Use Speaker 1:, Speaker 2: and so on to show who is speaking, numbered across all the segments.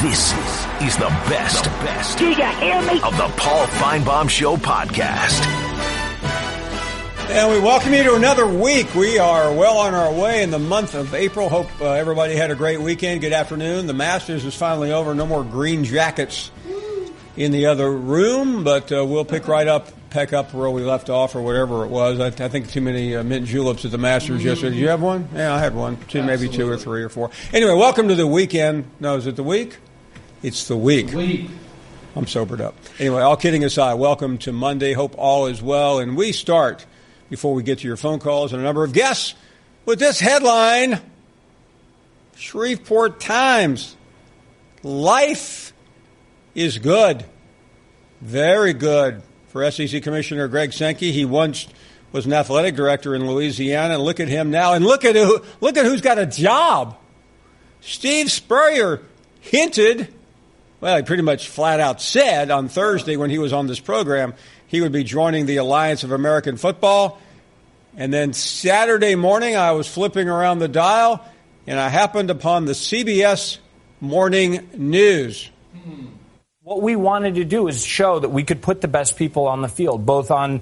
Speaker 1: This is the best.
Speaker 2: Do you hear me?
Speaker 1: Of the Paul Finebaum Show podcast.
Speaker 3: And we welcome you to another week. We are well on our way in the month of April. Hope everybody had a great weekend. Good afternoon. The Masters is finally over. No more green jackets in the other room, but we'll pick up where we left off or whatever it was. I think too many mint juleps at the Masters yesterday. Did you have one? Yeah, I had one. Maybe two or three or four. Anyway, welcome to the weekend. No, is it the week? It's the week. I'm sobered up. Anyway, all kidding aside, welcome to Monday. Hope all is well. And we start, before we get to your phone calls and a number of guests, with this headline: Shreveport Times. Life is good. Very good for SEC Commissioner Greg Sankey. He once was an athletic director in Louisiana, and look at him now. And look at who's got a job. Steve Spurrier hinted, well, he pretty much flat out said on Thursday when he was on this program, he would be joining the Alliance of American Football. And then Saturday morning, I was flipping around the dial, and I happened upon the CBS Morning News.
Speaker 4: What we wanted to do is show that we could put the best people on the field, both on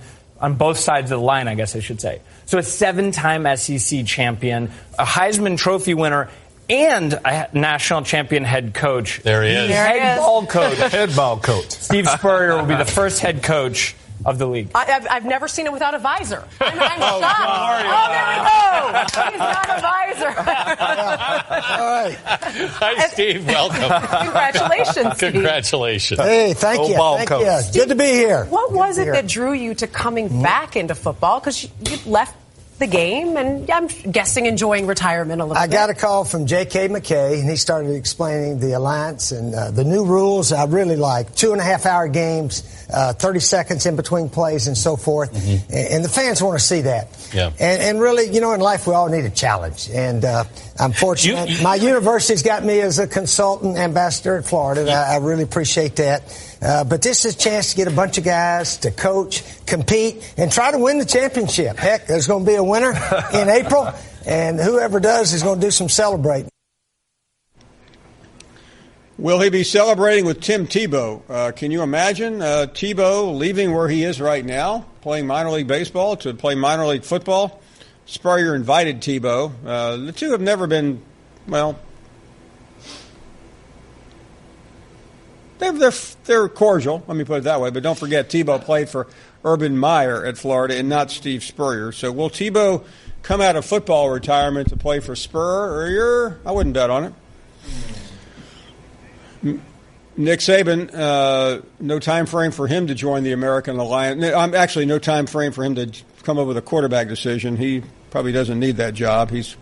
Speaker 4: both sides of the line, I guess I should say. So a 7-time SEC champion, a Heisman Trophy winner, and a national champion head coach.
Speaker 5: There he is.
Speaker 4: Head ball coach.
Speaker 5: Head ball coach.
Speaker 4: Steve Spurrier will be the first head coach of the league.
Speaker 6: I've never seen it without a visor. I'm shocked. There we go. He's not a visor.
Speaker 5: All right. Hi, Steve. Welcome.
Speaker 6: Congratulations, Steve.
Speaker 5: Congratulations.
Speaker 7: Hey, thank you.
Speaker 5: Ball
Speaker 7: Thank
Speaker 5: coach.
Speaker 7: you. Good to be here.
Speaker 6: What was it that drew you to coming back into football? Because you left the game, and I'm guessing enjoying retirement a little bit.
Speaker 7: I got a call from J.K. McKay, and he started explaining the Alliance and the new rules. I really like 2.5-hour games, 30 seconds in between plays and so forth. Mm-hmm. And the fans want to see that. Yeah. And really, in life we all need a challenge. And I'm fortunate. My university's got me as a consultant ambassador at Florida. I really appreciate that. But this is a chance to get a bunch of guys to coach, compete, and try to win the championship. Heck, there's going to be a winner in April, and whoever does is going to do some celebrating.
Speaker 3: Will he be celebrating with Tim Tebow? Can you imagine Tebow leaving where he is right now, playing minor league baseball, to play minor league football? Spurrier invited Tebow. The two have never been, well, they're cordial, let me put it that way. But don't forget, Tebow played for Urban Meyer at Florida and not Steve Spurrier. So will Tebow come out of football retirement to play for Spurrier? I wouldn't bet on it. Nick Saban, no time frame for him to join the American Alliance. Actually, no time frame for him to come up with a quarterback decision. He probably doesn't need that job. He's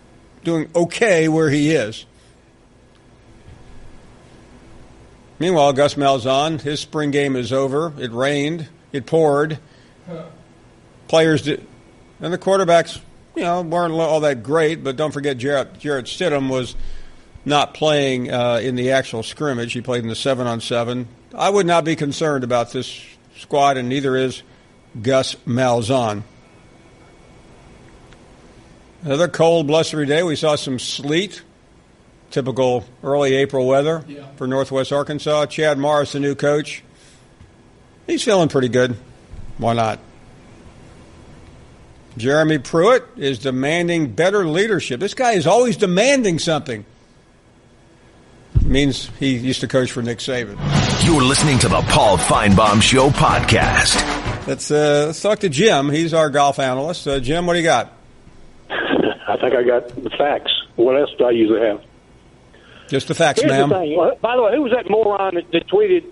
Speaker 3: doing okay where he is. Meanwhile, Gus Malzahn, his spring game is over. It rained. It poured. Players did, and the quarterbacks, weren't all that great. But don't forget, Jarrett Stidham was not playing in the actual scrimmage. He played in the 7-on-7. I would not be concerned about this squad, and neither is Gus Malzahn. Another cold, blustery day. We saw some sleet. Typical early April weather for Northwest Arkansas. Chad Morris, the new coach, he's feeling pretty good. Why not? Jeremy Pruitt is demanding better leadership. This guy is always demanding something. Means he used to coach for Nick Saban.
Speaker 1: You're listening to the Paul Finebaum Show podcast.
Speaker 3: Let's talk to Jim. He's our golf analyst. Jim, what do you got?
Speaker 8: I think I got the facts. What else do I usually have?
Speaker 3: Just the facts,
Speaker 8: Here's
Speaker 3: ma'am.
Speaker 8: The thing. By the way, who was that moron that tweeted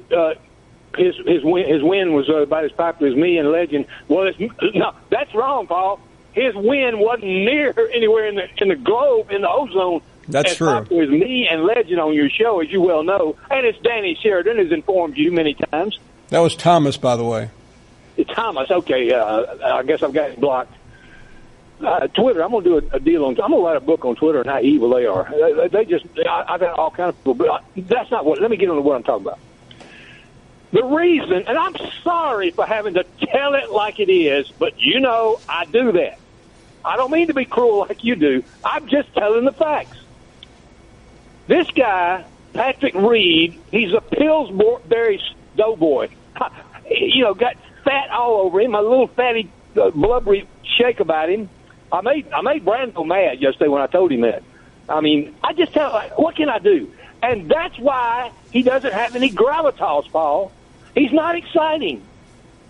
Speaker 8: his win was about as popular as me and Legend? Well, no, that's wrong, Paul. His win wasn't near anywhere in the globe, in the ozone.
Speaker 3: That's true.
Speaker 8: As popular as me and Legend on your show, as you well know. And it's Danny Sheridan has informed you many times.
Speaker 3: That was Thomas, by the way.
Speaker 8: Thomas, okay. I guess I've got it blocked. Twitter, I'm going to do a deal on. I'm going to write a book on Twitter and how evil they are. I've had all kinds of people, but that's not what. Let me get on to what I'm talking about. The reason, and I'm sorry for having to tell it like it is, but I do that. I don't mean to be cruel like you do. I'm just telling the facts. This guy Patrick Reed. He's a Pillsbury doughboy. Got fat all over him. A little fatty, blubbery shake about him. I made Brando mad yesterday when I told him that. I mean, I just what can I do? And that's why he doesn't have any gravitas, Paul. He's not exciting.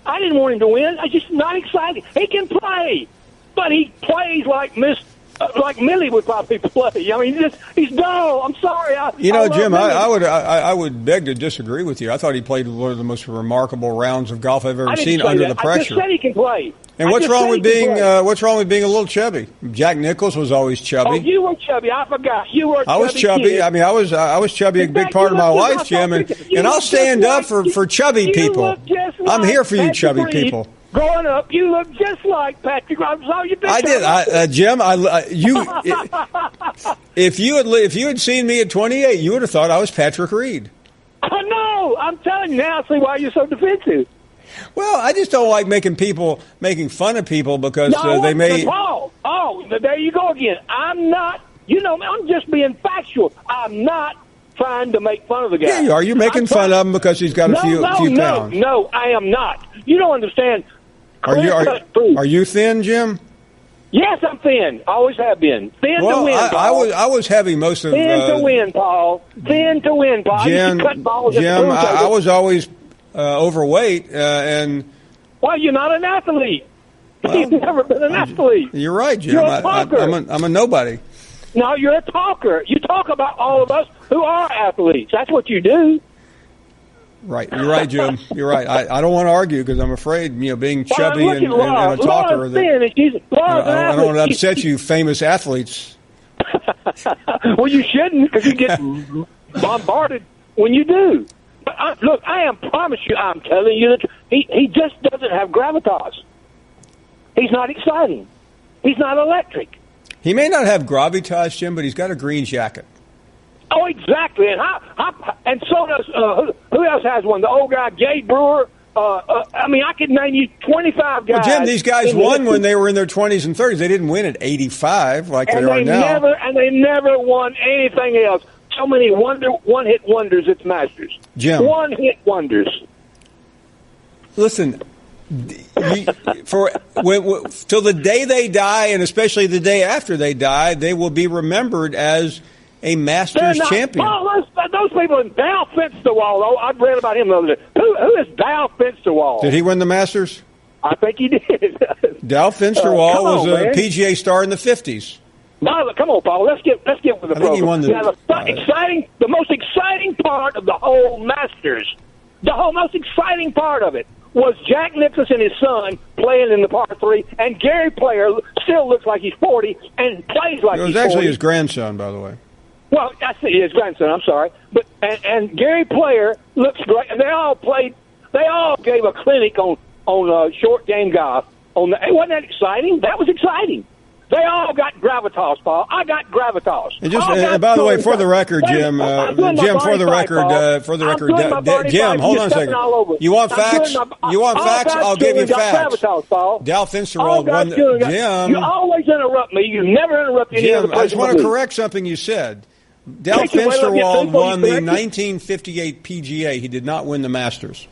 Speaker 8: I didn't want him to win. I just not exciting. He can play, but he plays like Millie would probably play. I mean, he's dull. I'm sorry.
Speaker 3: Jim, I would beg to disagree with you. I thought he played one of the most remarkable rounds of golf I've ever seen under the pressure.
Speaker 8: I just said he can play.
Speaker 3: And what's wrong with being a little chubby? Jack Nicklaus was always chubby.
Speaker 8: Oh, you were chubby. I forgot. You were.
Speaker 3: I was chubby.
Speaker 8: Kid.
Speaker 3: I mean, I was chubby a big part of my life, Jim, and I'll stand up for chubby people. I'm here for you, chubby people.
Speaker 8: Growing up, you look just like Patrick. I saw you.
Speaker 3: I did, Jim. If you had seen me at 28, you would have thought I was Patrick Reed.
Speaker 8: No, I'm telling you now. See why you're so defensive.
Speaker 3: Well, I just don't like making fun of people because they may.
Speaker 8: Oh, there you go again. I'm not. I'm just being factual. I'm not trying to make fun of the guy.
Speaker 3: Yeah, you are. You're making fun of him because he's got a few pounds.
Speaker 8: No, I am not. You don't understand.
Speaker 3: Are you thin, Jim?
Speaker 8: Yes, I'm thin. Always have been. Thin to win, Paul.
Speaker 3: I was heavy most of.
Speaker 8: Thin to win, Paul. Thin to win, Paul.
Speaker 3: Jim, I was always overweight and.
Speaker 8: Well, you're not an athlete. Well, you've never been an athlete.
Speaker 3: You're right, Jim.
Speaker 8: You're a talker.
Speaker 3: I'm a nobody.
Speaker 8: No, you're a talker. You talk about all of us who are athletes. That's what you do.
Speaker 3: Right. You're right, Jim. You're right. I don't want to argue because I'm afraid, being chubby and a talker, I don't want to upset you famous athletes.
Speaker 8: Well, you shouldn't because you get bombarded when you do. But I promise you, I'm telling you that he just doesn't have gravitas. He's not exciting. He's not electric.
Speaker 3: He may not have gravitas, Jim, but he's got a green jacket.
Speaker 8: Oh, exactly. And so does who else has one? The old guy, Gabe Brewer. I could name you 25 guys.
Speaker 3: Well, Jim, these guys won when they were in their 20s and 30s. They didn't win at 85 like they are now.
Speaker 8: They never won anything else. So many one-hit wonders at the Masters.
Speaker 3: Jim.
Speaker 8: One-hit wonders.
Speaker 3: Listen, till the day they die, and especially the day after they die, they will be remembered as a Masters champion.
Speaker 8: Those people in Dal Fensterwall, though, I've read about him the other day. Who is Dal Fensterwall?
Speaker 3: Did he win the Masters?
Speaker 8: I think he did.
Speaker 3: Dal Fensterwall was a PGA star in the 50s.
Speaker 8: No, come on, Paul. Let's get with the program.
Speaker 3: I think he won
Speaker 8: the most exciting part of the whole Masters, most exciting part of it was Jack Nicklaus and his son playing in the par 3, and Gary Player still looks like he's 40 and plays like he's 40. It was
Speaker 3: actually his grandson, by the way.
Speaker 8: Well, I see his grandson. I'm sorry, but and Gary Player looks great. And they all gave a clinic on short game golf. Wasn't that exciting? That was exciting. They all got gravitas, Paul. I got gravitas.
Speaker 3: And by the way, for the record, Jim, Jim, hold on a second. You want facts? I'll give you facts. Dal Fensterwall won. Jim,
Speaker 8: you always interrupt me. You never interrupt any other person.
Speaker 3: I just want to correct something you said. Dal Fensterwall won the 1958 PGA. He did not win the Masters.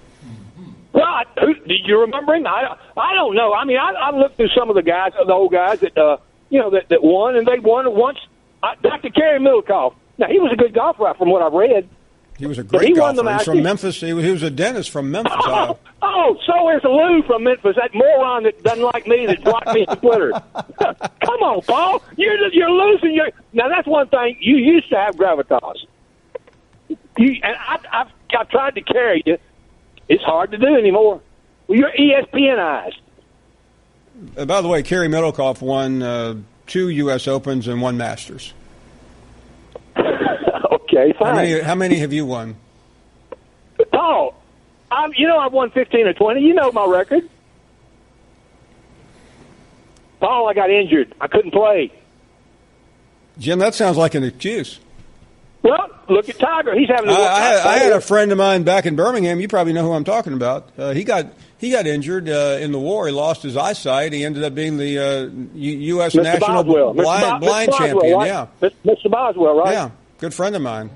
Speaker 8: Well, do you remember him? I don't know. I mean, I looked through some of the old guys that that won, and they won once. Dr. Kerry Middlecoff. Now, he was a good golfer from what I've read.
Speaker 3: He was a great golfer. He was from Memphis. He was a dentist from Memphis.
Speaker 8: So is Lou from Memphis, that moron that doesn't like me that blocked me on Twitter. Come on, Paul. You're losing your... Now, that's one thing. You used to have gravitas. I've tried to carry you. It's hard to do anymore. Well, you're ESPNized.
Speaker 3: By the way, Kerry Middlecoff won 2 U.S. Opens and 1 Masters.
Speaker 8: Okay, fine.
Speaker 3: How many have you won?
Speaker 8: Oh, I've won 15 or 20. You know my record. Paul, I got injured. I couldn't play.
Speaker 3: Jim, that sounds like an excuse.
Speaker 8: Well, look at Tiger. He's having.
Speaker 3: I had a friend of mine back in Birmingham. You probably know who I'm talking about. He got injured in the war. He lost his eyesight. He ended up being the U.S.
Speaker 8: Mr.
Speaker 3: national
Speaker 8: Boswell.
Speaker 3: blind champion.
Speaker 8: Right?
Speaker 3: Yeah,
Speaker 8: Mr. Boswell, right?
Speaker 3: Yeah, good friend of mine.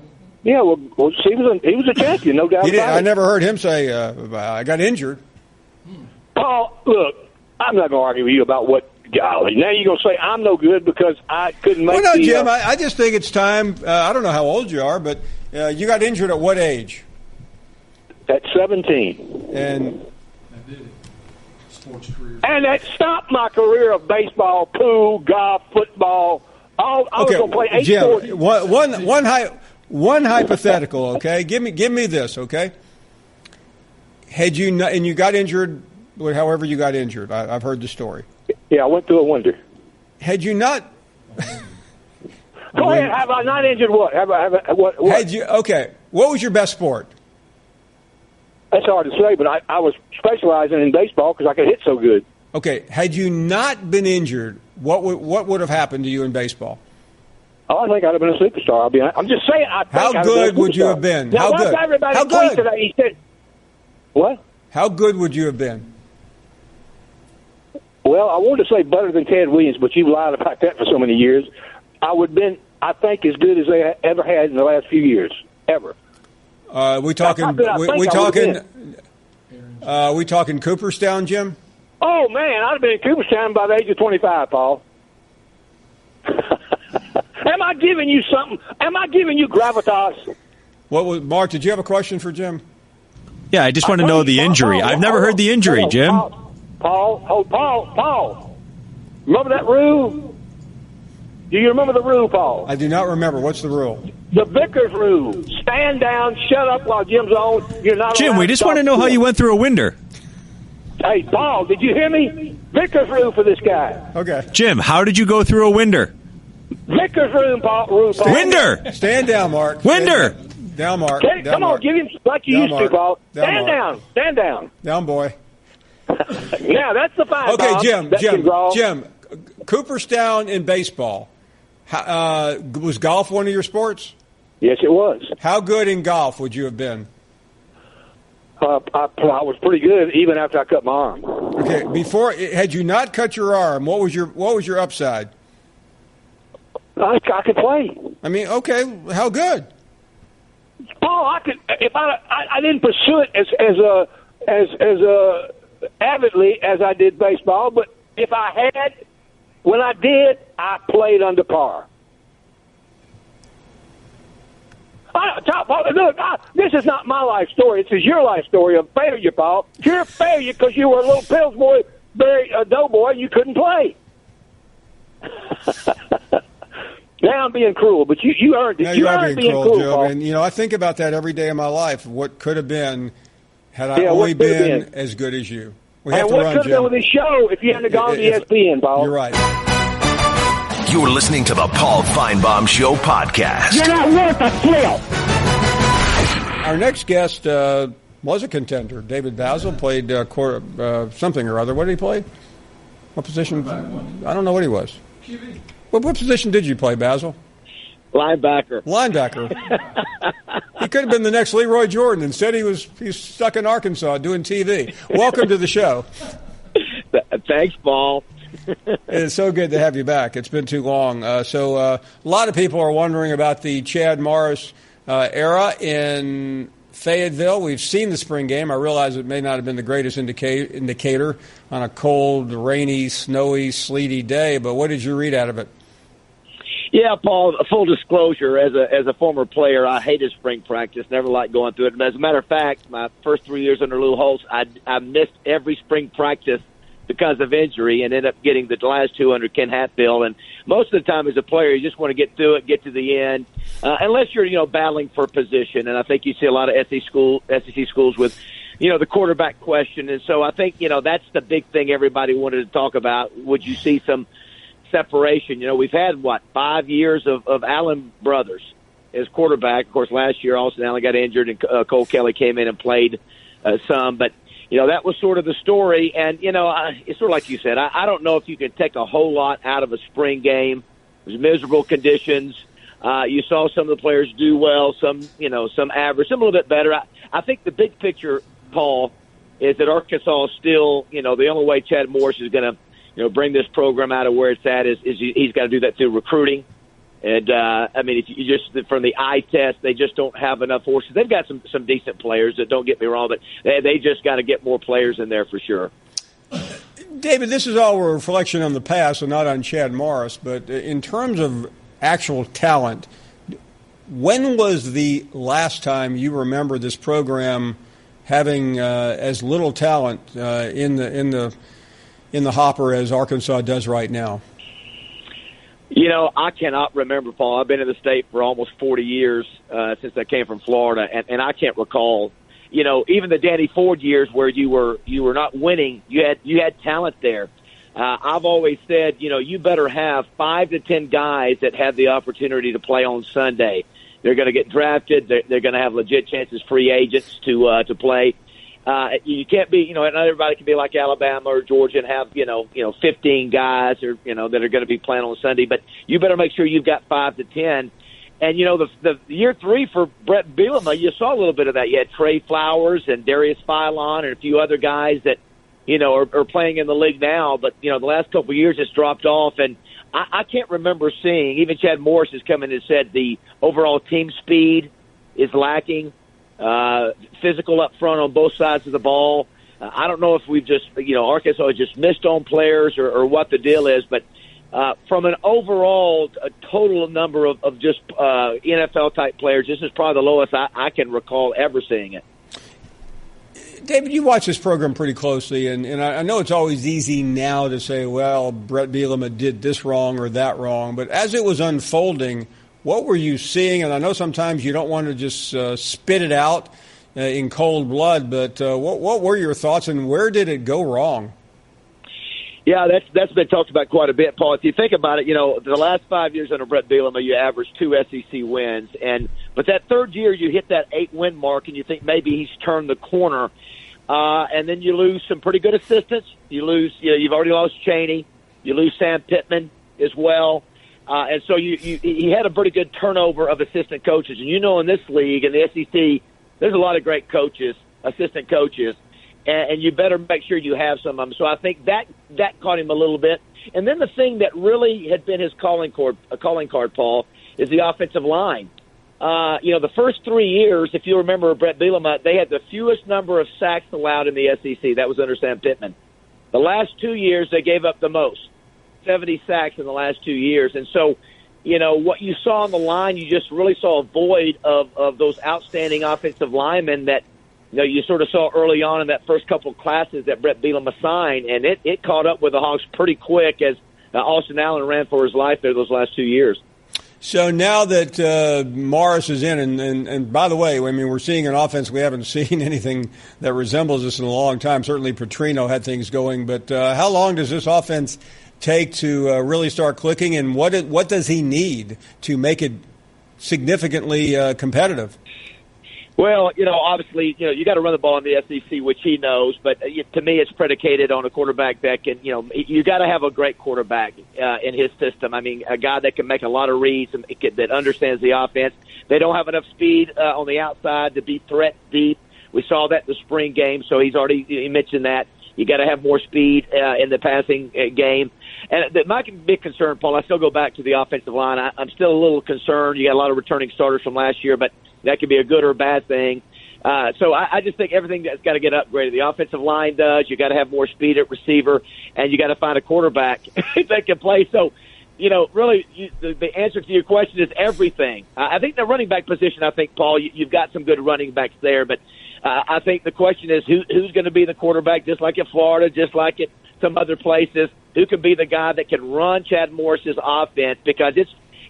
Speaker 8: Yeah, well, he was a champion, no doubt about it.
Speaker 3: I never heard him say, I got injured.
Speaker 8: Paul, look, I'm not going to argue with you about what. Golly, now you're going to say I'm no good because I couldn't make
Speaker 3: Well, no, Jim, I just think it's time. I don't know how old you are, but you got injured at what age?
Speaker 8: At 17.
Speaker 3: And
Speaker 8: that stopped my career of baseball, pool, golf, football. I was going to play 8
Speaker 3: Jim,
Speaker 8: sports.
Speaker 3: One hypothetical, okay? Give me this, okay? Had you not, and you got injured, however you got injured. I've heard the story.
Speaker 8: Yeah, I went through a winter.
Speaker 3: Had you not?
Speaker 8: Go ahead. Have I not injured what? What?
Speaker 3: Had you? Okay. What was your best sport?
Speaker 8: That's hard to say, but I was specializing in baseball because I could hit so good.
Speaker 3: Okay. Had you not been injured, what would have happened to you in baseball?
Speaker 8: Oh, I think I'd have been a superstar. I'm just saying.
Speaker 3: How good would you have been?
Speaker 8: Now,
Speaker 3: How good?
Speaker 8: Everybody
Speaker 3: How good?
Speaker 8: Today, he said, what?
Speaker 3: How good would you have been?
Speaker 8: Well, I wanted to say better than Ted Williams, but you've lied about that for so many years. I would have been, I think, as good as they ever had in the last few years, ever.
Speaker 3: We talking Cooperstown, Jim?
Speaker 8: Oh man, I'd have been in Cooperstown by the age of 25, Paul. Am I giving you something? Am I giving you gravitas?
Speaker 3: Mark? Did you have a question for Jim?
Speaker 2: Yeah, I just want to know the injury. I've never heard the injury, Jim.
Speaker 8: Paul. Remember that rule? Do you remember the rule, Paul?
Speaker 3: I do not remember. What's the rule?
Speaker 8: The Vickers rule. Stand down, shut up while Jim's on. You're not
Speaker 2: Jim, we just want to know how you went through a winter.
Speaker 8: Hey, Paul, did you hear me? Vickers rule for this guy.
Speaker 3: Okay.
Speaker 2: Jim, how did you go through a winter?
Speaker 8: Vickers rule, Paul.
Speaker 2: Winter.
Speaker 3: Stand down, Mark.
Speaker 2: Winter.
Speaker 3: Down, Mark.
Speaker 8: Come on, give him like you used to, Paul. Stand down. Stand down.
Speaker 3: Down, boy.
Speaker 8: Yeah, that's the fine.
Speaker 3: Okay,
Speaker 8: Bob.
Speaker 3: Jim. Cooperstown in baseball. Was golf one of your sports?
Speaker 8: Yes, it was.
Speaker 3: How good in golf would you have been?
Speaker 8: I was pretty good even after I cut my arm.
Speaker 3: Okay, had you not cut your arm, what was your upside?
Speaker 8: I could play.
Speaker 3: I mean, okay, how good?
Speaker 8: Paul, I could if I didn't pursue it as avidly as I did baseball, but if I had, when I did, I played under par. Look, this is not my life story. This is your life story of failure, Paul. You're a failure because you were a little Pillsbury doughboy and you couldn't play. Now I'm being cruel, but you earned it.
Speaker 3: No,
Speaker 8: you
Speaker 3: are
Speaker 8: being
Speaker 3: cruel, Joe.
Speaker 8: Paul.
Speaker 3: And I think about that every day of my life. What could have been had I only been as good as you? We have to
Speaker 8: what
Speaker 3: run,
Speaker 8: could have
Speaker 3: Jim.
Speaker 8: been with this show if you hadn't gone to ESPN, Paul?
Speaker 3: You're right.
Speaker 1: You're listening to the Paul Finebaum Show podcast.
Speaker 8: You're not worth a flip.
Speaker 3: Our next guest was a contender. David Bazzel played something or other. What did he play? What position? I don't know what he was. QB. What position did you play, Bazzel?
Speaker 9: Linebacker.
Speaker 3: He could have been the next Leroy Jordan. Instead, he's stuck in Arkansas doing TV. Welcome to the show.
Speaker 9: Thanks, Paul.
Speaker 3: It's so good to have you back. It's been too long. So a lot of people are wondering about the Chad Morris era in Fayetteville. We've seen the spring game. I realize it may not have been the greatest indicator on a cold, rainy, snowy, sleety day, but what did you read out of it?
Speaker 9: Yeah, Paul, full disclosure, as a former player, I hated spring practice, never liked going through it. As a matter of fact, my first 3 years under Lou Holtz, I missed every spring practice because of injury and ended up getting the last 2 under Ken Hatfield. And most of the time as a player, you just want to get through it, get to the end, unless you're, battling for position. And I think you see a lot of SEC schools with, the quarterback question. And so I think, that's the big thing everybody wanted to talk about. Would you see some separation? We've had, 5 years of Allen brothers as quarterback. Of course, last year Austin Allen got injured and Cole Kelly came in and played some. But, that was sort of the story. And, it's sort of like you said, I don't know if you can take a whole lot out of a spring game. It was miserable conditions. You saw some of the players do well, some average, some a little bit better. I think the big picture, Paul, is that Arkansas is still, the only way Chad Morris is going to, bring this program out of where it's at is he's got to do that through recruiting. And, I mean, if you just from the eye test, they just don't have enough horses. They've got some decent players, that don't get me wrong, but they just got to get more players in there for sure.
Speaker 3: David, this is all a reflection on the past and not on Chad Morris, but in terms of actual talent, when was the last time you remember this program having as little talent in the hopper as Arkansas does right now?
Speaker 9: You know, I cannot remember, Paul. I've been in the state for almost 40 years since I came from Florida, and I can't recall. You know, even the Danny Ford years where you were not winning, you had talent there. I've always said, you know, you better have 5 to 10 guys that have the opportunity to play on Sunday. They're going to get drafted. They're going to have legit chances, free agents to play. You can't be, you know, not everybody can be like Alabama or Georgia and have, you know, 15 guys or, you know, that are going to be playing on Sunday. But you better make sure you've got 5 to 10. And, you know, the year 3 for Brett Bielema, you saw a little bit of that. You had Trey Flowers and Darius Philon and a few other guys that, you know, are playing in the league now. But, you know, the last couple of years it's dropped off. And I can't remember seeing, even Chad Morris has come in and said the overall team speed is lacking. Physical up front on both sides of the ball. I don't know if we've just, you know, Arkansas has just missed on players or what the deal is, but from an overall total number of just NFL-type players, this is probably the lowest I can recall ever seeing it.
Speaker 3: David, you watch this program pretty closely, and I know it's always easy now to say, well, Brett Bielema did this wrong or that wrong, but as it was unfolding, what were you seeing? And I know sometimes you don't want to just spit it out in cold blood, but what were your thoughts, and where did it go wrong?
Speaker 9: Yeah, that's been talked about quite a bit, Paul. If you think about it, you know, the last 5 years under Brett Bielema, you averaged 2 SEC wins, but that third year you hit that 8-win mark, and you think maybe he's turned the corner, and then you lose some pretty good assistants. You lose, you know, you've already lost Chaney. You lose Sam Pittman as well. And so he had a pretty good turnover of assistant coaches. And you know, in this league, in the SEC, there's a lot of great coaches, assistant coaches, and you better make sure you have some of them. So I think that caught him a little bit. And then the thing that really had been his calling card, Paul, is the offensive line. You know, the first 3 years, if you remember Brett Bielema, they had the fewest number of sacks allowed in the SEC. That was under Sam Pittman. The last 2 years, they gave up the most. 70 sacks in the last 2 years. And so, you know, what you saw on the line, you just really saw a void of those outstanding offensive linemen that, you know, you sort of saw early on in that first couple of classes that Brett Bielema signed, and it caught up with the Hawks pretty quick as Austin Allen ran for his life there those last 2 years.
Speaker 3: So now that Morris is in, and by the way, I mean, we're seeing an offense we haven't seen anything that resembles this in a long time. Certainly Petrino had things going, but how long does this offense take to really start clicking, and what does he need to make it significantly competitive?
Speaker 9: Well, you know, obviously, you know, you got to run the ball in the SEC, which he knows. But to me, it's predicated on a quarterback that can, you know, you got to have a great quarterback in his system. I mean, a guy that can make a lot of reads and that understands the offense. They don't have enough speed on the outside to be threat deep. We saw that in the spring game, so he mentioned that. You got to have more speed in the passing game. And my big concern, Paul, I still go back to the offensive line. I'm still a little concerned. You got a lot of returning starters from last year, but that could be a good or a bad thing. So I just think everything that's got to get upgraded. The offensive line does. You got to have more speed at receiver, and you got to find a quarterback that can play. So, you know, really, the answer to your question is everything. I think the running back position, I think, Paul, you've got some good running backs there, but I think the question is who's going to be the quarterback, just like in Florida, just like at some other places. Who can be the guy that can run Chad Morris's offense? Because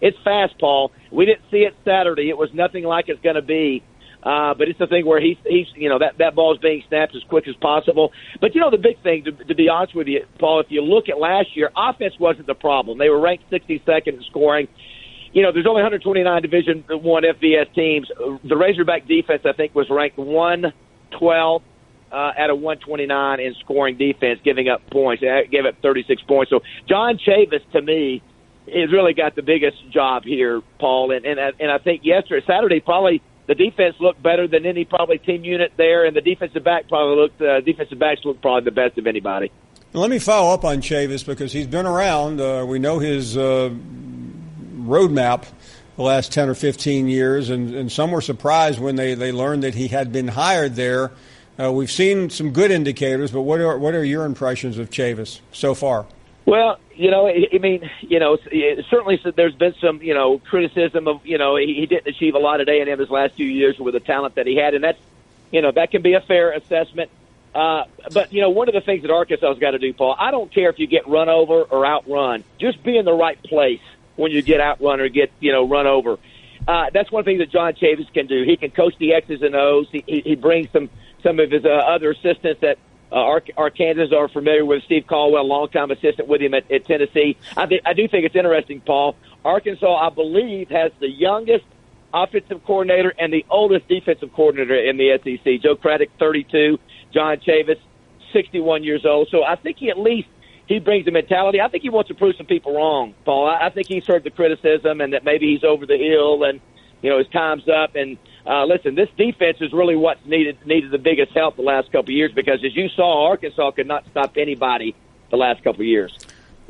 Speaker 9: it's fast, Paul. We didn't see it Saturday. It was nothing like it's going to be. But it's the thing where he's you know, that ball's being snapped as quick as possible. But, you know, the big thing, to be honest with you, Paul, if you look at last year, offense wasn't the problem. They were ranked 62nd in scoring. You know, there's only 129 Division I FBS teams. The Razorback defense, I think, was ranked 112 out of 129 in scoring defense, giving up points. They gave up 36 points. So John Chavis, to me, has really got the biggest job here, Paul. And I think Saturday, probably the defense looked better than any probably team unit there, and the defensive backs looked probably the best of anybody.
Speaker 3: Let me follow up on Chavis because he's been around. We know his roadmap the last 10 or 15 years, and some were surprised when they learned that he had been hired there. We've seen some good indicators, but what are your impressions of Chavis so far?
Speaker 9: Well, certainly there's been some, criticism of, he didn't achieve a lot at A&M his last few years with the talent that he had, and that's, that can be a fair assessment. But, one of the things that Arkansas has got to do, Paul, I don't care if you get run over or outrun. Just be in the right place when you get outrun or get, run over. That's one thing that John Chavis can do. He can coach the X's and O's. He brings some of his other assistants that Arkansas are familiar with. Steve Caldwell, longtime assistant with him at Tennessee. I do think it's interesting, Paul. Arkansas, I believe, has the youngest offensive coordinator and the oldest defensive coordinator in the SEC. Joe Craddock, 32. John Chavis, 61 years old. So I think he brings the mentality. I think he wants to prove some people wrong, Paul. I think he's heard the criticism and that maybe he's over the hill and, his time's up. And listen, this defense is really what's needed the biggest help the last couple of years because, as you saw, Arkansas could not stop anybody the last couple of years.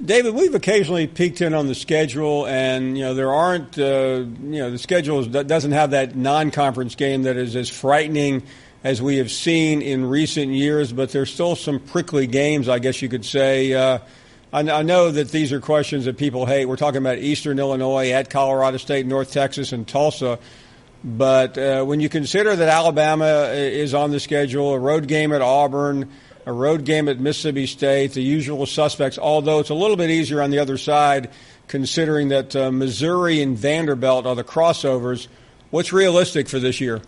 Speaker 3: David, we've occasionally peeked in on the schedule, and there aren't the schedule doesn't have that non-conference game that is as frightening as we have seen in recent years, but there's still some prickly games, I guess you could say. I know that these are questions that people hate. We're talking about Eastern Illinois at Colorado State, North Texas, and Tulsa. But when you consider that Alabama is on the schedule, a road game at Auburn, a road game at Mississippi State, the usual suspects, although it's a little bit easier on the other side considering that Missouri and Vanderbilt are the crossovers, what's realistic for this year?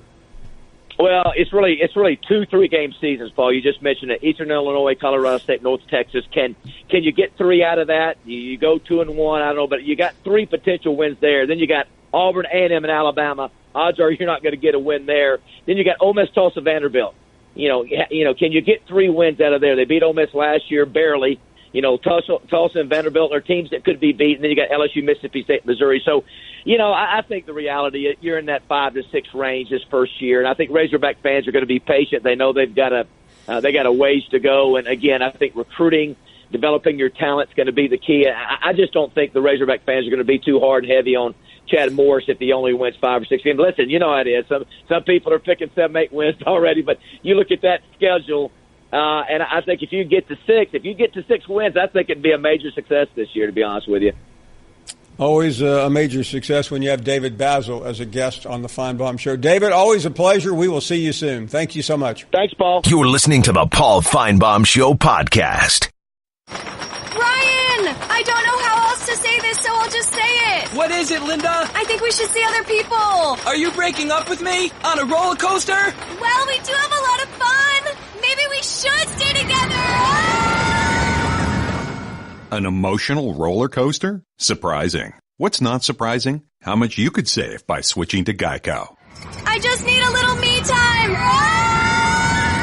Speaker 9: Well, it's really 2-3 game seasons, Paul. You just mentioned it. Eastern Illinois, Colorado State, North Texas. Can you get 3 out of that? You go 2-1, I don't know, but you got 3 potential wins there. Then you got Auburn, A&M, and Alabama. Odds are you're not going to get a win there. Then you got Ole Miss, Tulsa, Vanderbilt. Can you get 3 wins out of there? They beat Ole Miss last year barely. Tulsa and Vanderbilt are teams that could be beaten. Then you got LSU, Mississippi State, Missouri. So, I think the reality is you're in that 5 to 6 range this first year, and I think Razorback fans are going to be patient. They know they've got a ways to go, and again, I think recruiting, developing your talent is going to be the key. I just don't think the Razorback fans are going to be too hard and heavy on Chad Morris if he only wins 5 or 6 games. Listen, you know how it is. Some people are picking 7, 8 wins already, but you look at that schedule. And I think if you get to 6 wins, I think it'd be a major success this year, to be honest with you.
Speaker 3: Always a major success when you have David Bazzel as a guest on the Finebaum Show. David, always a pleasure. We will see you soon. Thank you so much.
Speaker 9: Thanks, Paul.
Speaker 1: You're listening to the Paul Finebaum Show podcast.
Speaker 10: Ryan, I don't know how else to say this, so I'll just say it.
Speaker 11: What is it, Linda?
Speaker 10: I think we should see other people.
Speaker 11: Are you breaking up with me? On a roller coaster?
Speaker 10: Well, we do have a lot of fun. Maybe we should stay together.
Speaker 12: An emotional roller coaster? Surprising. What's not surprising? How much you could save by switching to Geico.
Speaker 10: I just need a little me time.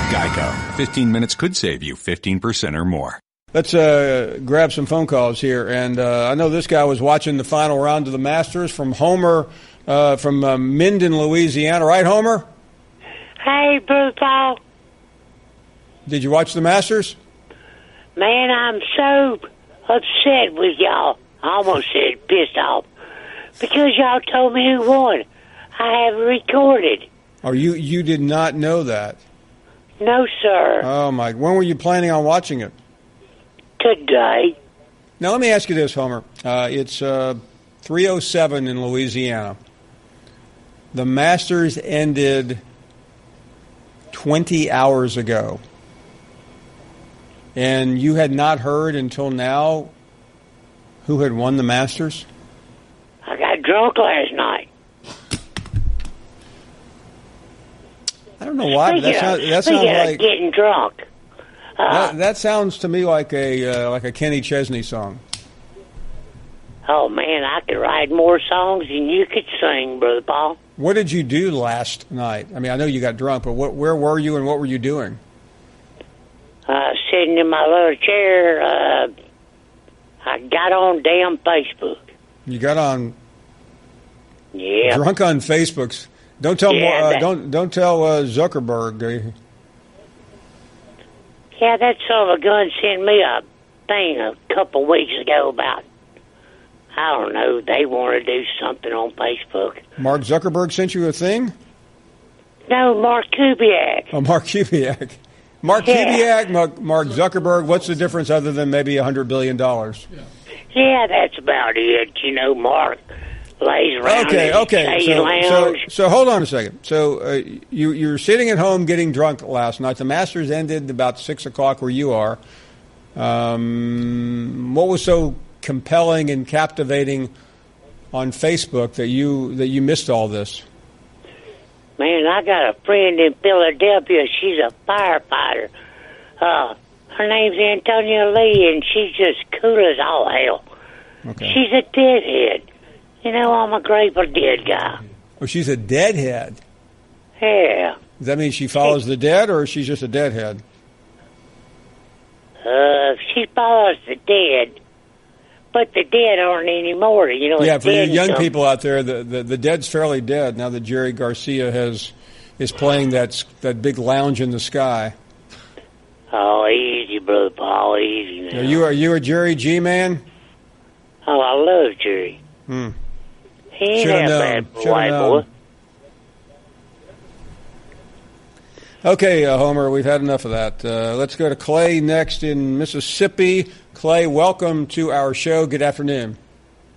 Speaker 12: Geico. 15 minutes could save you 15% or more.
Speaker 3: Let's grab some phone calls here. And I know this guy was watching the final round of the Masters from Homer from Minden, Louisiana. Right, Homer?
Speaker 13: Hey, Brother Paul.
Speaker 3: Did you watch the Masters?
Speaker 13: Man, I'm so upset with y'all. I almost said pissed off. Because y'all told me who won. I have recorded.
Speaker 3: Oh, you did not know that?
Speaker 13: No, sir.
Speaker 3: Oh, my. When were you planning on watching it?
Speaker 13: Today.
Speaker 3: Now, let me ask you this, Homer. It's 3:07 in Louisiana. The Masters ended 20 hours ago. And you had not heard until now who had won the Masters?
Speaker 13: I got drunk last night.
Speaker 3: I don't know why. That sounds like
Speaker 13: getting drunk.
Speaker 3: That sounds to me like a Kenny Chesney song.
Speaker 13: Oh man, I could write more songs than you could sing, Brother Paul.
Speaker 3: What did you do last night? I mean, I know you got drunk, but where were you and what were you doing?
Speaker 13: Sitting in my little chair. I got on damn Facebook.
Speaker 3: You got on?
Speaker 13: Yeah.
Speaker 3: Drunk on Facebook. Don't tell don't tell Zuckerberg.
Speaker 13: Yeah, that son of a gun sent me a thing a couple weeks ago about I don't know. They want to do something on Facebook.
Speaker 3: Mark Zuckerberg sent you a thing?
Speaker 13: No, Mark Kubiak.
Speaker 3: Oh, Mark Kubiak. Mark Kubiak, Mark Zuckerberg. What's the difference other than maybe $100 billion?
Speaker 13: Yeah, that's about it. You know, Mark lays around
Speaker 3: Okay. So hold on a second. So you're sitting at home getting drunk last night. The Masters ended about 6 o'clock where you are. What was so compelling and captivating on Facebook that you missed all this?
Speaker 13: Man, I got a friend in Philadelphia. She's a firefighter. Her name's Antonia Lee, and she's just cool as all hell.
Speaker 3: Okay.
Speaker 13: She's a deadhead. You know, I'm a Grateful Dead guy.
Speaker 3: Oh, she's a deadhead.
Speaker 13: Yeah.
Speaker 3: Does that mean she follows the dead, or she's just a deadhead?
Speaker 13: She follows the dead, but the dead aren't anymore. You know.
Speaker 3: Yeah, for you young people out there, the dead's fairly dead now that Jerry Garcia is playing that big lounge in the sky.
Speaker 13: Oh, easy, brother Paul, easy now.
Speaker 3: Are you a Jerry G man?
Speaker 13: Oh, I love Jerry. He ain't that bad for a white boy.
Speaker 3: Okay, Homer, we've had enough of that. Let's go to Clay next in Mississippi. Clay, welcome to our show. Good afternoon.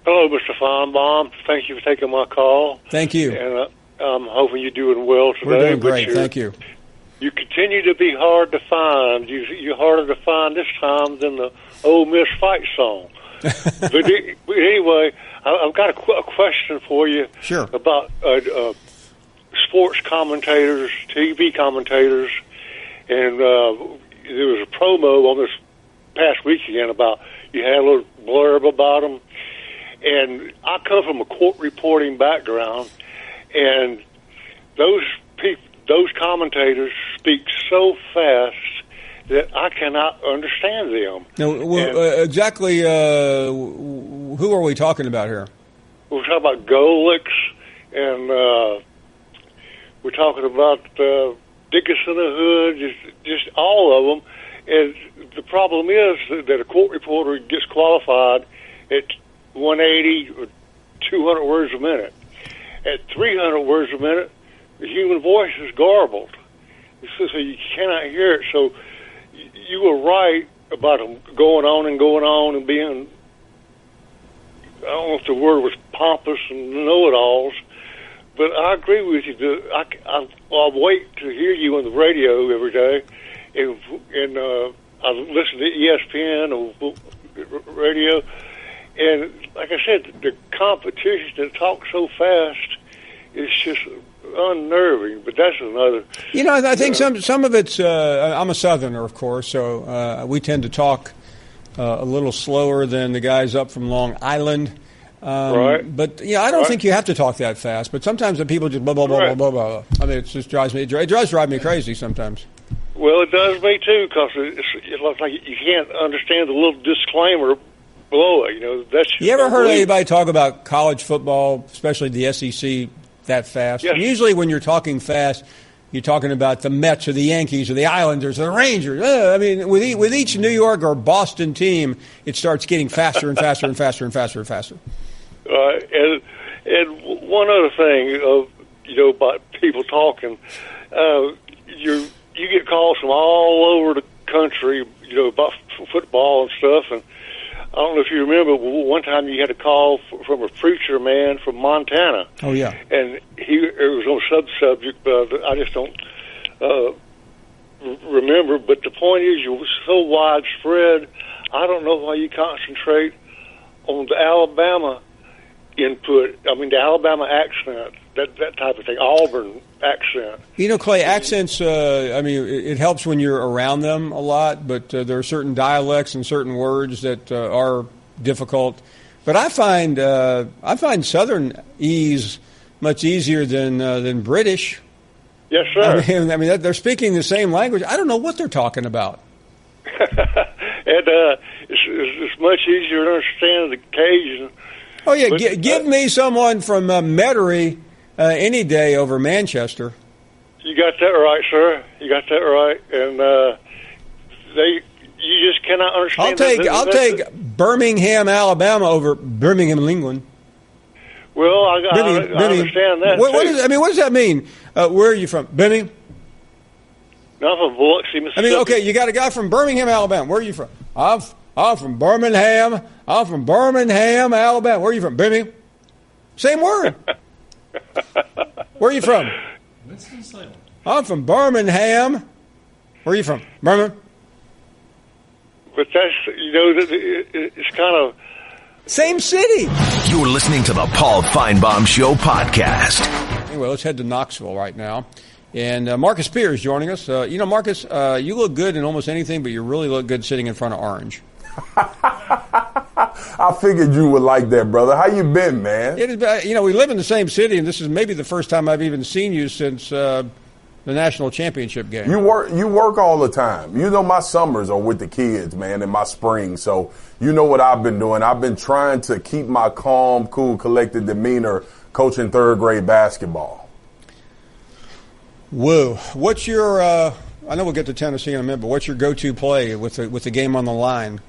Speaker 14: Hello, Mr. Finebaum. Thank you for taking my call.
Speaker 3: Thank you.
Speaker 14: And I'm hoping you're doing well today.
Speaker 3: We're doing great. Thank you.
Speaker 14: You continue to be hard to find. You're harder to find this time than the Ole Miss fight song. But anyway, I've got a question for you.
Speaker 3: Sure.
Speaker 14: About sports commentators, TV commentators, and there was a promo on this past weekend about you had a little blurb about them. And I come from a court reporting background, and those commentators speak so fast that I cannot understand them.
Speaker 3: Now, exactly who are we talking about here?
Speaker 14: We're talking about Golics, and we're talking about Dickinson the Hood, just all of them. And the problem is that a court reporter gets qualified at 180 or 200 words a minute. At 300 words a minute, the human voice is garbled. So you cannot hear it. So you were right about them going on and being, I don't know if the word was pompous and know-it-alls, but I agree with you. I'll wait to hear you on the radio every day, and I listen to ESPN or radio, and like I said, the competition that talks so fast is just unnerving. But that's another. You know,
Speaker 3: I think some of it's. I'm a Southerner, of course, so we tend to talk a little slower than the guys up from Long Island.
Speaker 14: Right.
Speaker 3: But I don't think you have to talk that fast. But sometimes the people just blah blah blah blah blah blah. I mean, it just drives me. It does drive me crazy sometimes.
Speaker 14: Well, it does me too, because it looks like you can't understand the little disclaimer below it. You know, that's.
Speaker 3: You ever heard anybody talk about college football, especially the SEC, that fast?
Speaker 14: Yes.
Speaker 3: And usually, when you're talking fast, you're talking about the Mets or the Yankees or the Islanders or the Rangers. I mean, with each New York or Boston team, it starts getting faster and faster and faster and faster and faster.
Speaker 14: And one other thing, about people talking, you get calls from all over the country, about football and stuff. And I don't know if you remember, one time you had a call from a preacher man from Montana.
Speaker 3: Oh, yeah.
Speaker 14: And it was on subject, but I just don't remember. But the point is, you're so widespread, I don't know why you concentrate on the Alabama input. I mean, the Alabama accent, that type of thing, Auburn accent.
Speaker 3: Clay, accents, it helps when you're around them a lot, but there are certain dialects and certain words that are difficult. But I find Southern ease much easier than British.
Speaker 14: Yes, sir.
Speaker 3: I mean, they're speaking the same language. I don't know what they're talking about.
Speaker 14: And it's much easier to understand the Cajun.
Speaker 3: Oh, yeah, give me someone from Metairie any day over Manchester.
Speaker 14: You got that right, sir. You got that right. And you just cannot understand.
Speaker 3: I'll take Birmingham, Alabama over Birmingham, England.
Speaker 14: Well, I understand that.
Speaker 3: What does that mean? Where are you from? Birmingham?
Speaker 14: No, I'm from Biloxi, Mississippi.
Speaker 3: You got a guy from Birmingham, Alabama. Where are you from? I'm from Birmingham. I'm from Birmingham, Alabama. Where are you from? Birmingham? Same word. Where are you from? I'm from Birmingham. Where are you from? Birmingham.
Speaker 14: But that's, it's kind of...
Speaker 3: Same city.
Speaker 1: You're listening to the Paul Finebaum Show podcast.
Speaker 3: Anyway, let's head to Knoxville right now. And Marcus Spears joining us. Marcus, you look good in almost anything, but you really look good sitting in front of Orange.
Speaker 15: I figured you would like that, brother. How you been, man?
Speaker 3: We live in the same city, and this is maybe the first time I've even seen you since the national championship game.
Speaker 15: You work all the time. My summers are with the kids, man, and my springs. So you know what I've been doing. I've been trying to keep my calm, cool, collected demeanor coaching third grade basketball.
Speaker 3: Whoa. What's your I know we'll get to Tennessee in a minute, but what's your go-to play with the game on the line?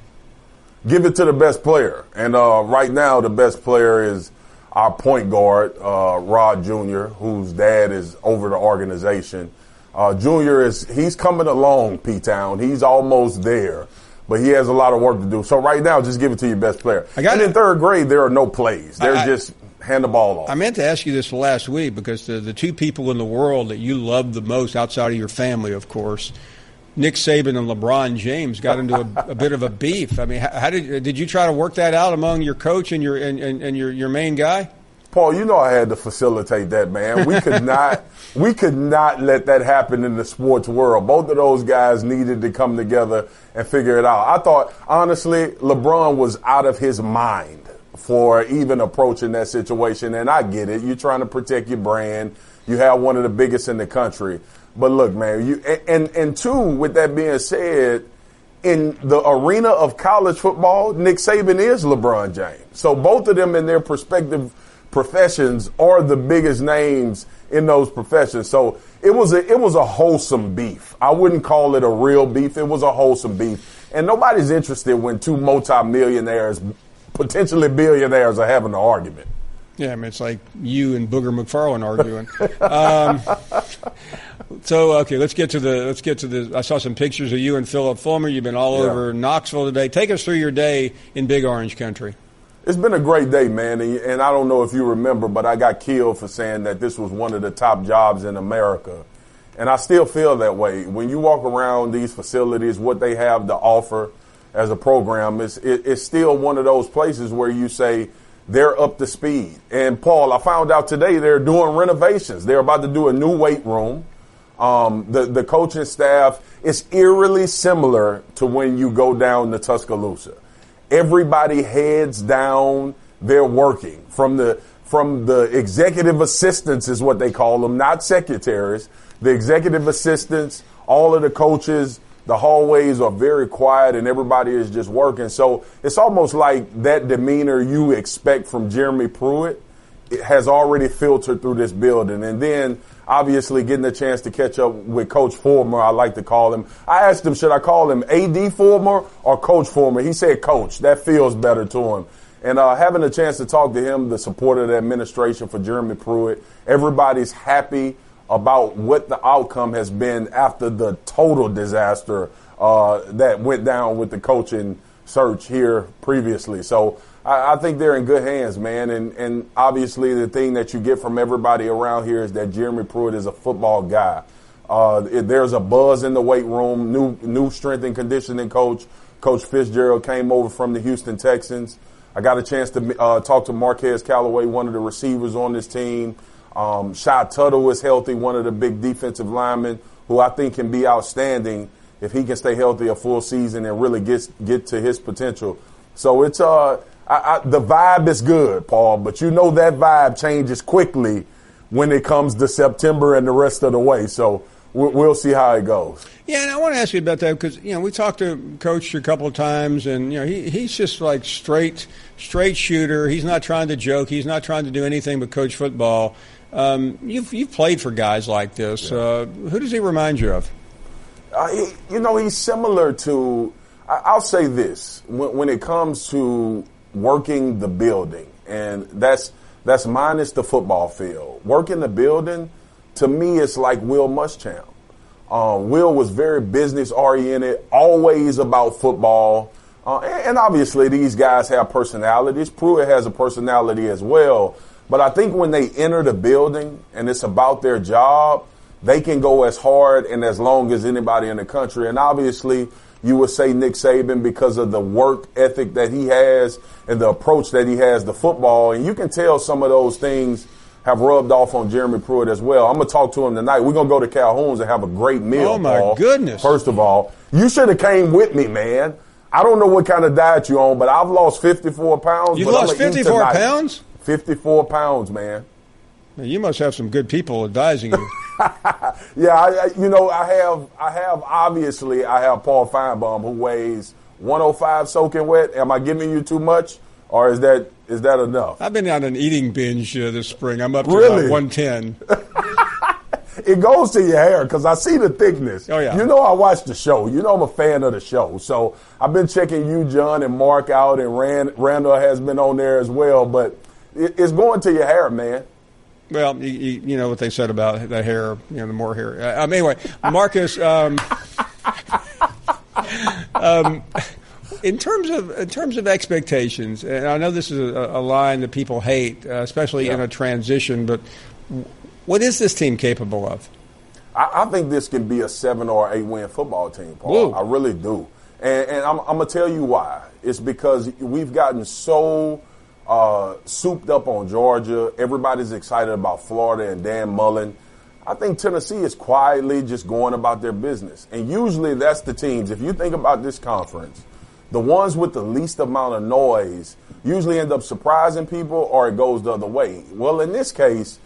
Speaker 15: Give it to the best player. And right now the best player is our point guard, Rod Jr., whose dad is over the organization. Junior he's coming along, P-Town. He's almost there, but he has a lot of work to do. So right now, just give it to your best player. And in third grade, there are no plays. They're just hand the ball off.
Speaker 3: I meant to ask you this last week because the two people in the world that you love the most outside of your family, of course, Nick Saban and LeBron James, got into a bit of a beef. I mean, how did you try to work that out among your coach and your main guy?
Speaker 15: Paul, I had to facilitate that, man. We could not let that happen in the sports world. Both of those guys needed to come together and figure it out. I thought, honestly, LeBron was out of his mind for even approaching that situation, and I get it. You're trying to protect your brand. You have one of the biggest in the country. But look, man, and two, with that being said, in the arena of college football, Nick Saban is LeBron James. So both of them in their respective professions are the biggest names in those professions. So it was a wholesome beef. I wouldn't call it a real beef. It was a wholesome beef. And nobody's interested when two multimillionaires, potentially billionaires, are having an argument.
Speaker 3: Yeah, I mean, it's like you and Booger McFarland arguing. Okay, let's get to the. I saw some pictures of you and Philip Fulmer. You've been all over Knoxville today. Take us through your day in Big Orange Country.
Speaker 15: It's been a great day, man. And I don't know if you remember, but I got killed for saying that this was one of the top jobs in America. And I still feel that way. When you walk around these facilities, what they have to offer as a program, it's still one of those places where you say they're up to speed. And, Paul, I found out today they're doing renovations. They're about to do a new weight room. The coaching staff is eerily similar to when you go down to Tuscaloosa. Everybody heads down. They're working from the executive assistants is what they call them, not secretaries. The executive assistants, all of the coaches, the hallways are very quiet and everybody is just working. So it's almost like that demeanor you expect from Jeremy Pruitt, it has already filtered through this building. And then obviously getting a chance to catch up with Coach Fulmer, I like to call him. I asked him, should I call him A.D. Fulmer or Coach Fulmer? He said Coach. That feels better to him. And having a chance to talk to him, the support of the administration for Jeremy Pruitt, everybody's happy about what the outcome has been after the total disaster that went down with the coaching search here previously. So I think they're in good hands, man. And obviously the thing that you get from everybody around here is that Jeremy Pruitt is a football guy. There's a buzz in the weight room, new strength and conditioning coach. Coach Fitzgerald came over from the Houston Texans. I got a chance to talk to Marquez Callaway, one of the receivers on this team. Shy Tuttle is healthy, one of the big defensive linemen who I think can be outstanding if he can stay healthy a full season and really get to his potential. So it's the vibe is good, Paul, but you know that vibe changes quickly when it comes to September and the rest of the way. So we'll see how it goes.
Speaker 3: Yeah, and I want to ask you about that because, we talked to Coach a couple of times, and, he's just like straight shooter. He's not trying to joke. He's not trying to do anything but coach football. You've played for guys like this. Yeah. Who does he remind you of?
Speaker 15: He's similar to, I'll say this. When it comes to working the building, and that's minus the football field, working the building, to me, it's like Will Muschamp. Will was very business-oriented, always about football. And obviously, these guys have personalities. Pruitt has a personality as well. But I think when they enter the building and it's about their job, they can go as hard and as long as anybody in the country. And obviously, you would say Nick Saban because of the work ethic that he has and the approach that he has to football. And you can tell some of those things have rubbed off on Jeremy Pruitt as well. I'm going to talk to him tonight. We're going to go to Calhoun's and have a great meal,
Speaker 3: Oh, my
Speaker 15: Paul.
Speaker 3: goodness.
Speaker 15: First of all, you should have came with me, man. I don't know what kind of diet you're on, but I've lost 54 pounds.
Speaker 3: You've lost 54 pounds?
Speaker 15: 54 pounds, man.
Speaker 3: Man, you must have some good people advising you.
Speaker 15: Yeah, I have Paul Finebaum who weighs 105 soaking wet. Am I giving you too much, or is that enough?
Speaker 3: I've been on an eating binge this spring. I'm up to
Speaker 15: Really?
Speaker 3: about 110.
Speaker 15: It goes to your hair because I see the thickness.
Speaker 3: Oh, yeah.
Speaker 15: You know I watch the show. You know I'm a fan of the show. So I've been checking you, John, and Mark out, and Randall has been on there as well. But it's going to your hair, man.
Speaker 3: Well, you know what they said about the hair, the more hair. Anyway, Marcus, in terms of expectations, and I know this is a line that people hate, especially in a transition, but what is this team capable of?
Speaker 15: I think this can be a 7 or 8 win football team, Paul.
Speaker 3: Whoa.
Speaker 15: I really do. And I'm going to tell you why. It's because we've gotten so souped up on Georgia. Everybody's excited about Florida and Dan Mullen. I think Tennessee is quietly just going about their business. And usually that's the teams. If you think about this conference, the ones with the least amount of noise usually end up surprising people, or it goes the other way. Well, in this case,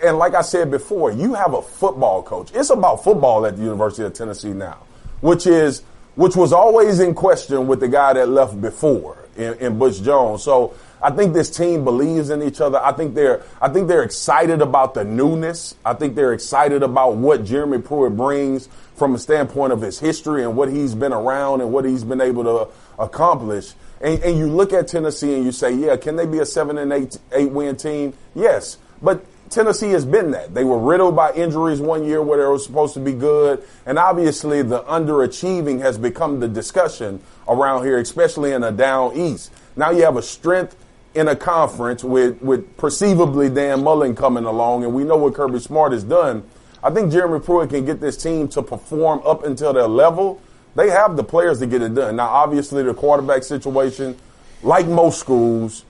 Speaker 15: and like I said before, you have a football coach. It's about football at the University of Tennessee now, which was always in question with the guy that left before in Butch Jones. So I think this team believes in each other. I think they're excited about the newness. I think they're excited about what Jeremy Pruitt brings from a standpoint of his history and what he's been around and what he's been able to accomplish. And you look at Tennessee and you say, yeah, can they be a 7 and 8 win team? Yes, but Tennessee has been that. They were riddled by injuries one year where they were supposed to be good. And obviously the underachieving has become the discussion around here, especially in a down east. Now you have a strength in a conference with perceivably Dan Mullen coming along, and we know what Kirby Smart has done. I think Jeremy Pruitt can get this team to perform up until their level. They have the players to get it done. Now, obviously, the quarterback situation, like most schools,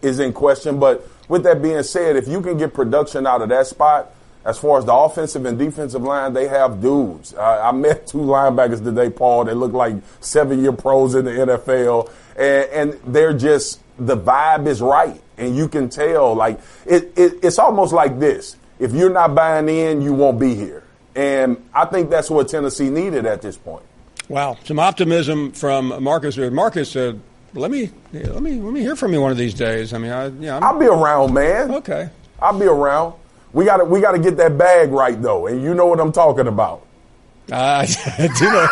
Speaker 15: is in question. But with that being said, if you can get production out of that spot, as far as the offensive and defensive line, they have dudes. I met 2 linebackers today, Paul. They look like 7-year pros in the NFL. And they're just, the vibe is right. And you can tell, like, it's almost like this. If you're not buying in, you won't be here. And I think that's what Tennessee needed at this point.
Speaker 3: Wow, some optimism from Marcus. Marcus, let me hear from you one of these days. I mean,
Speaker 15: I'll be around, man.
Speaker 3: Okay,
Speaker 15: I'll be around. We got to get that bag right though, and you know what I'm talking about.
Speaker 3: I do know.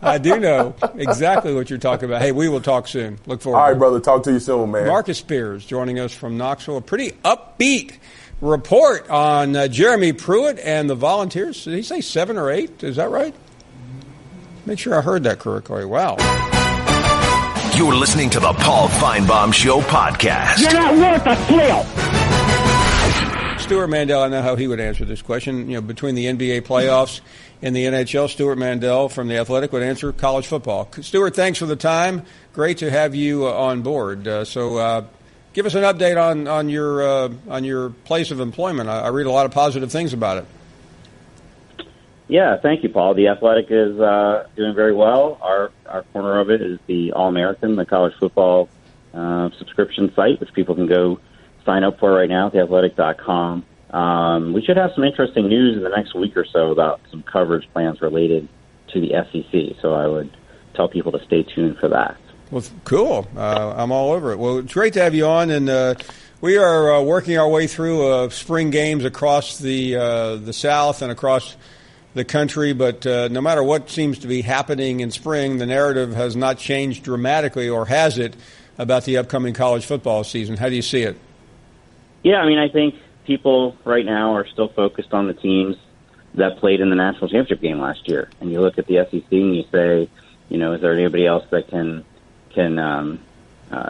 Speaker 3: I do know exactly what you're talking about. Hey, we will talk soon. Look forward.
Speaker 15: All right, brother. Talk to you soon, man.
Speaker 3: Marcus Spears joining us from Knoxville. A pretty upbeat report on Jeremy Pruitt and the Volunteers. Did he say 7 or 8? Is that right? Make sure I heard that correctly. Wow.
Speaker 1: You're listening to the Paul Finebaum Show podcast.
Speaker 16: You're not worth a flip.
Speaker 3: Stewart Mandel, I know how he would answer this question. Between the NBA playoffs and the NHL, Stewart Mandel from The Athletic would answer college football. Stewart, thanks for the time. Great to have you on board. So give us an update on your place of employment. I read a lot of positive things about it.
Speaker 17: Yeah, thank you, Paul. The Athletic is doing very well. Our corner of it is the All-American, the college football subscription site, which people can go sign up for right now at theathletic.com. We should have some interesting news in the next week or so about some coverage plans related to the SEC, so I would tell people to stay tuned for that.
Speaker 3: Well, cool. I'm all over it. Well, it's great to have you on, and we are working our way through spring games across the South and across the country. But no matter what seems to be happening in spring, the narrative has not changed dramatically, or has it, about the upcoming college football season. How do you see it?
Speaker 17: Yeah, I mean, I think people right now are still focused on the teams that played in the national championship game last year. And you look at the SEC and you say, is there anybody else that can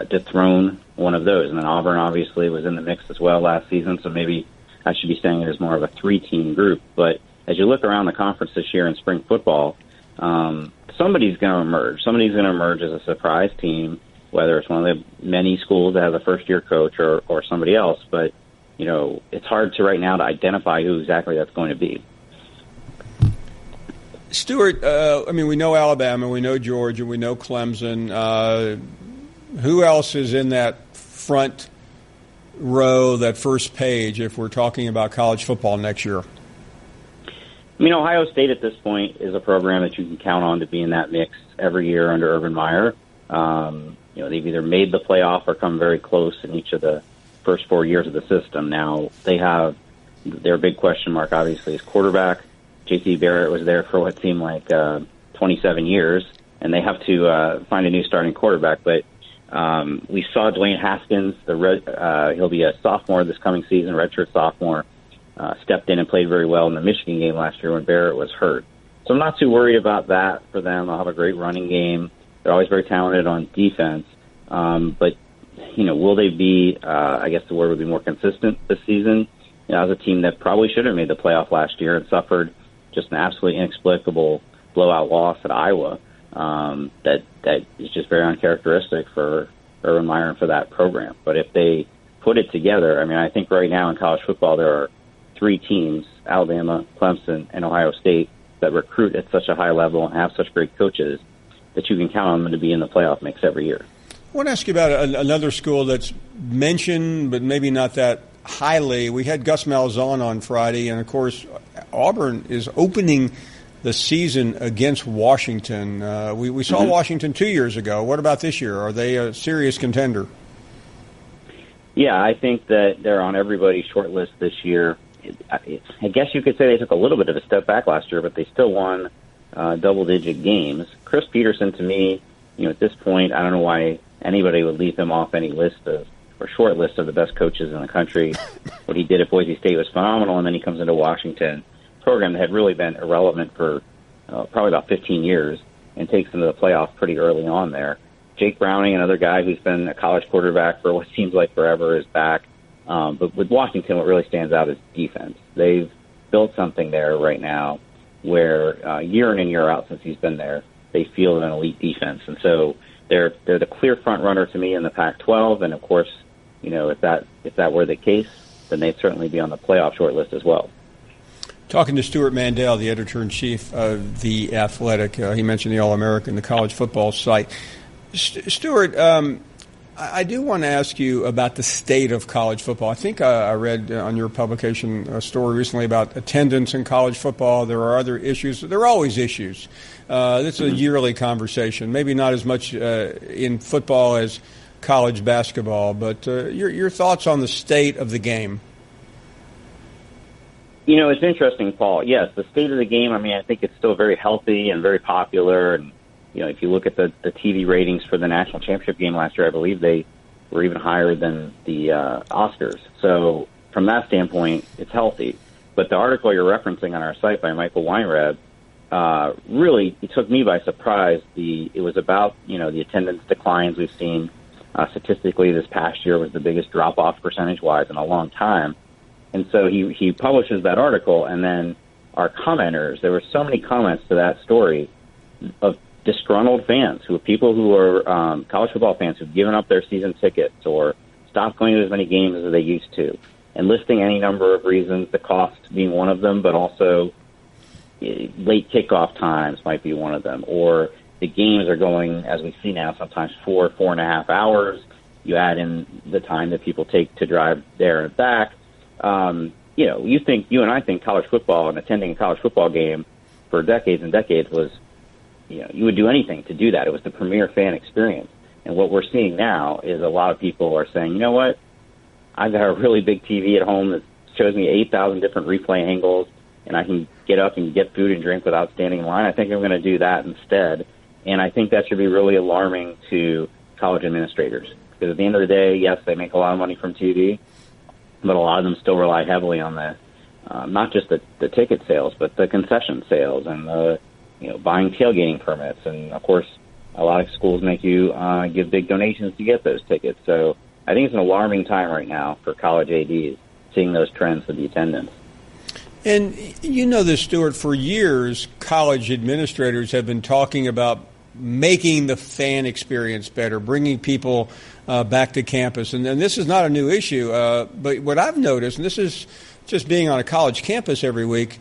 Speaker 17: dethrone one of those? And then Auburn obviously was in the mix as well last season, so maybe I should be saying it as more of a 3-team group. But as you look around the conference this year in spring football, somebody's going to emerge. Somebody's going to emerge as a surprise team, whether it's one of the many schools that has a first-year coach or somebody else. But, it's hard to right now to identify who exactly that's going to be.
Speaker 3: Stewart, we know Alabama, we know Georgia, we know Clemson. Who else is in that front row, that first page, if we're talking about college football next year?
Speaker 17: Ohio State at this point is a program that you can count on to be in that mix every year under Urban Meyer. They've either made the playoff or come very close in each of the first 4 years of the system. Now, they have their big question mark, obviously, is quarterback. J.T. Barrett was there for what seemed like 27 years, and they have to find a new starting quarterback. But we saw Dwayne Haskins, he'll be a sophomore this coming season, redshirt sophomore, stepped in and played very well in the Michigan game last year when Barrett was hurt. So I'm not too worried about that for them. They'll have a great running game. They're always very talented on defense. But, will they be, I guess the word would be more consistent this season? As a team that probably should have made the playoff last year and suffered just an absolutely inexplicable blowout loss at Iowa that is just very uncharacteristic for Urban Meyer and for that program. But if they put it together, I think right now in college football there are 3 teams, Alabama, Clemson, and Ohio State, that recruit at such a high level and have such great coaches that you can count on them to be in the playoff mix every year.
Speaker 3: I want to ask you about another school that's mentioned, but maybe not that highly. We had Gus Malzahn on Friday, and of course, Auburn is opening the season against Washington. We saw Washington 2 years ago. What about this year? Are they a serious contender?
Speaker 17: Yeah, I think that they're on everybody's short list this year. I guess you could say they took a little bit of a step back last year, but they still won double-digit games. Chris Peterson, to me, at this point, I don't know why anybody would leave him off any list or short list of the best coaches in the country. What he did at Boise State was phenomenal, and then he comes into Washington, a program that had really been irrelevant for probably about 15 years, and takes them to the playoff pretty early on there. Jake Browning, another guy who's been a college quarterback for what seems like forever, is back. But with Washington, what really stands out is defense. They've built something there right now where year in and year out since he's been there, they field an elite defense. And so they're the clear front runner to me in the Pac-12. And, of course, if that were the case, then they'd certainly be on the playoff short list as well.
Speaker 3: Talking to Stewart Mandel, the editor-in-chief of The Athletic. He mentioned the All-American, the college football site. Stewart, I do want to ask you about the state of college football. I think I read on your publication a story recently about attendance in college football. There are other issues. There are always issues. This is a yearly conversation, maybe not as much in football as college basketball, but your thoughts on the state of the game.
Speaker 17: It's interesting, Paul. Yes, the state of the game, I think it's still very healthy and very popular. And, if you look at the TV ratings for the national championship game last year, I believe they were even higher than the Oscars. So from that standpoint, it's healthy. But the article you're referencing on our site by Michael Weinreb, really, it took me by surprise. It was about, the attendance declines we've seen statistically this past year was the biggest drop-off percentage-wise in a long time. And so he publishes that article, and then our commenters, there were so many comments to that story of disgruntled fans, people who are college football fans who've given up their season tickets or stopped going to as many games as they used to, and listing any number of reasons, the cost being one of them, but also late kickoff times might be one of them, or the games are going, as we see now, sometimes 4.5 hours. You add in the time that people take to drive there and back. You and I think college football and attending a college football game for decades and decades was, you would do anything to do that. It was the premier fan experience. And what we're seeing now is a lot of people are saying, you know what, I've got a really big TV at home that shows me 8,000 different replay angles, and I can get up and get food and drink without standing in line, I think I'm going to do that instead. And I think that should be really alarming to college administrators. Because at the end of the day, yes, they make a lot of money from TV, but a lot of them still rely heavily on the not just the ticket sales, but the concession sales and the buying tailgating permits. And, of course, a lot of schools make you give big donations to get those tickets. So I think it's an alarming time right now for college ADs, seeing those trends with the attendance.
Speaker 3: And you know this, Stewart, for years, college administrators have been talking about making the fan experience better, bringing people back to campus. And this is not a new issue, but what I've noticed, and this is just being on a college campus every week,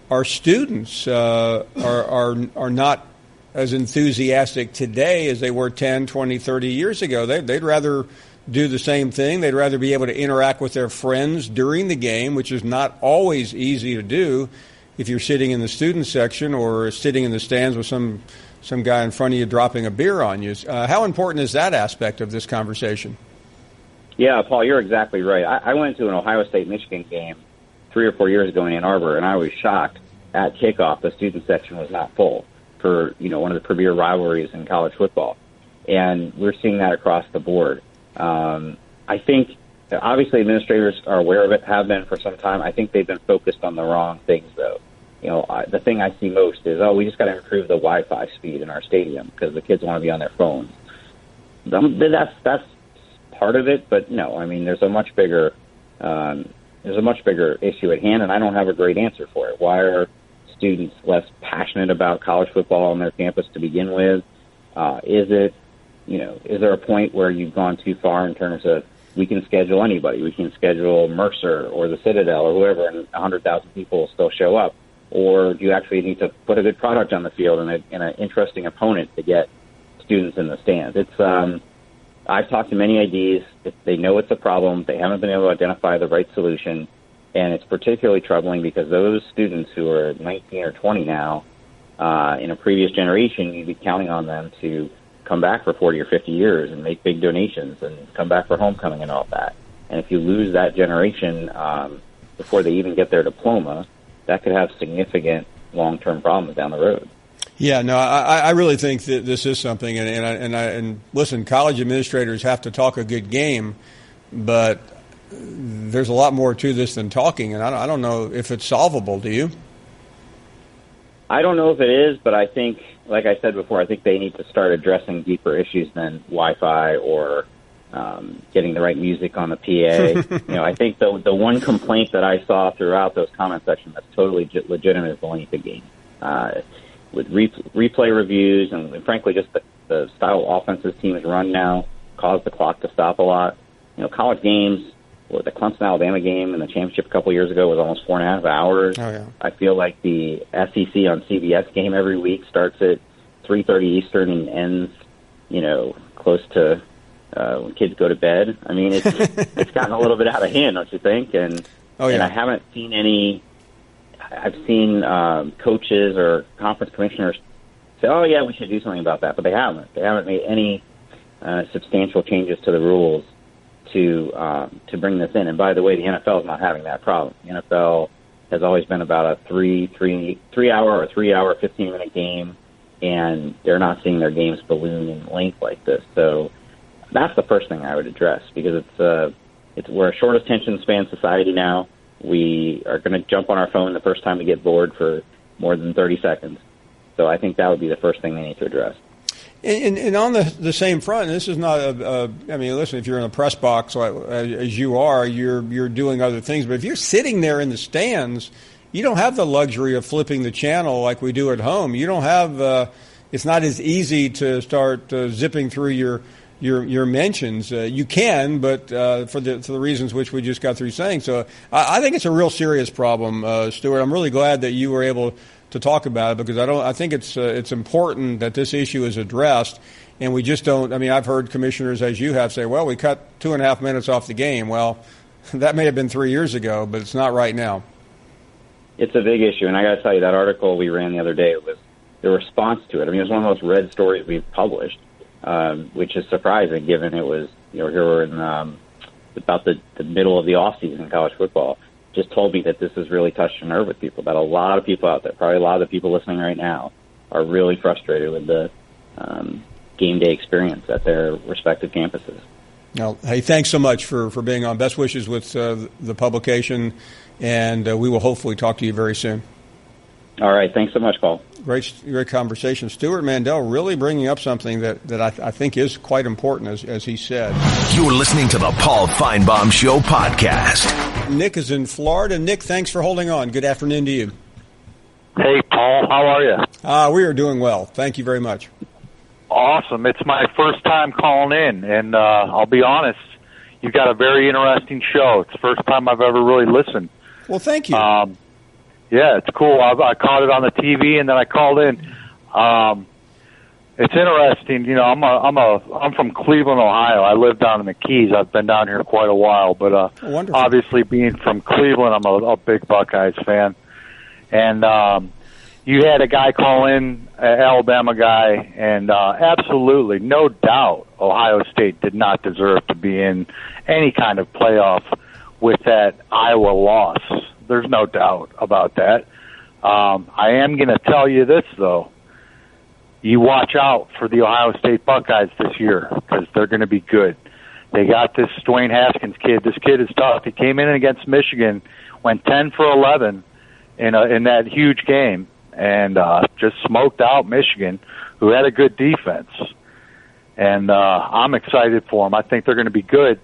Speaker 3: our students are not as enthusiastic today as they were 10, 20, 30 years ago. They'd rather do the same thing. They'd rather be able to interact with their friends during the game, which is not always easy to do if you're sitting in the student section or sitting in the stands with some guy in front of you dropping a beer on you. How important is that aspect of this conversation?
Speaker 17: Yeah, Paul, you're exactly right. I went to an Ohio State-Michigan game 3 or 4 years ago in Ann Arbor, and I was shocked. At kickoff, the student section was not full for one of the premier rivalries in college football, and we're seeing that across the board. I think obviously administrators are aware of it, have been for some time. I think they've been focused on the wrong things, though. The thing I see most is, we just got to improve the Wi-Fi speed in our stadium because the kids want to be on their phones. That's part of it, but no, I mean, there's a much bigger issue at hand, and I don't have a great answer for it. Why are students less passionate about college football on their campus to begin with? Is there a point where you've gone too far in terms of we can schedule anybody? We can schedule Mercer or the Citadel or whoever, and 100,000 people will still show up. Or do you actually need to put a good product on the field and an interesting opponent to get students in the stands? I've talked to many IDs. They know it's a problem. They haven't been able to identify the right solution. And it's particularly troubling because those students who are 19 or 20 now, in a previous generation, you'd be counting on them to come back for 40 or 50 years and make big donations and come back for homecoming and all that. And if you lose that generation before they even get their diploma, that could have significant long-term problems down the road.
Speaker 3: Yeah, no, I really think that this is something, and listen, college administrators have to talk a good game, but there's a lot more to this than talking, and I don't know if it's solvable. Do you?
Speaker 17: I don't know if it is, but I think, like I said before, I think they need to start addressing deeper issues than Wi-Fi or getting the right music on the PA. I think the one complaint that I saw throughout those comment sections that's totally legitimate is the length of game. With replay reviews and frankly just the style of offenses teams run now cause the clock to stop a lot. College games, or the Clemson Alabama game in the championship a couple years ago was almost 4.5 hours.
Speaker 3: Oh, yeah.
Speaker 17: I feel like the SEC on CBS game every week starts at 3:30 Eastern and ends, close to when kids go to bed. I mean, it's gotten a little bit out of hand, don't you think? And I haven't seen any. I've seen coaches or conference commissioners say, "Oh yeah, we should do something about that," but they haven't. They haven't made any substantial changes to the rules to bring this in. And by the way, the NFL is not having that problem. The NFL has always been about a 3 hour or 3 hour 15-minute game, and they're not seeing their games balloon in length like this. So that's the first thing I would address because we're a short attention span society now. We are going to jump on our phone the first time we get bored for more than 30 seconds. So I think that would be the first thing they need to address.
Speaker 3: And on the same front, this is not listen, if you're in a press box as you are, you're doing other things. But if you're sitting there in the stands, you don't have the luxury of flipping the channel like we do at home. You don't have it's not as easy to start zipping through your mentions. You can, but for the reasons which we just got through saying. So I think it's a real serious problem, Stewart. I'm really glad that you were able to talk about it because I think it's important that this issue is addressed, and we just don't. I mean, I've heard commissioners, as you have, say, "Well, we cut 2.5 minutes off the game." Well, that may have been 3 years ago, but it's not right now.
Speaker 17: It's a big issue, and I got to tell you, that article we ran the other day was the response to it. I mean, it was one of the most read stories we've published. Which is surprising, given it was here we're in about the middle of the off season in college football. just told me that this has really touched a nerve with people, that a lot of people out there, probably a lot of the people listening right now, are really frustrated with the game day experience at their respective campuses.
Speaker 3: Well, hey, thanks so much for being on. Best wishes with the publication, and we will hopefully talk to you very soon.
Speaker 17: All right. Thanks so much, Paul.
Speaker 3: Great conversation. Stewart Mandel really bringing up something that I think is quite important, as he said.
Speaker 1: You're listening to the Paul Finebaum Show podcast.
Speaker 3: Nick is in Florida. Nick, thanks for holding on. Good afternoon to you.
Speaker 16: Hey, Paul. How are you?
Speaker 3: We are doing well. Thank you very much.
Speaker 16: Awesome. It's my first time calling in, and I'll be honest, you've got a very interesting show. It's the first time I've ever really listened.
Speaker 3: Well, thank you.
Speaker 16: Yeah, it's cool. I caught it on the TV, and then I called in. It's interesting. You know, I'm from Cleveland, Ohio. I live down in the Keys. I've been down here quite a while, but obviously being from Cleveland, I'm a big Buckeyes fan. And you had a guy call in, an Alabama guy, and absolutely, no doubt, Ohio State did not deserve to be in any kind of playoff with that Iowa loss. There's no doubt about that. I am going to tell you this, though. You watch out for the Ohio State Buckeyes this year because they're going to be good. They got this Dwayne Haskins kid. This kid is tough. He came in against Michigan, went 10 for 11 in that huge game, and just smoked out Michigan, who had a good defense. And I'm excited for them. I think they're going to be good.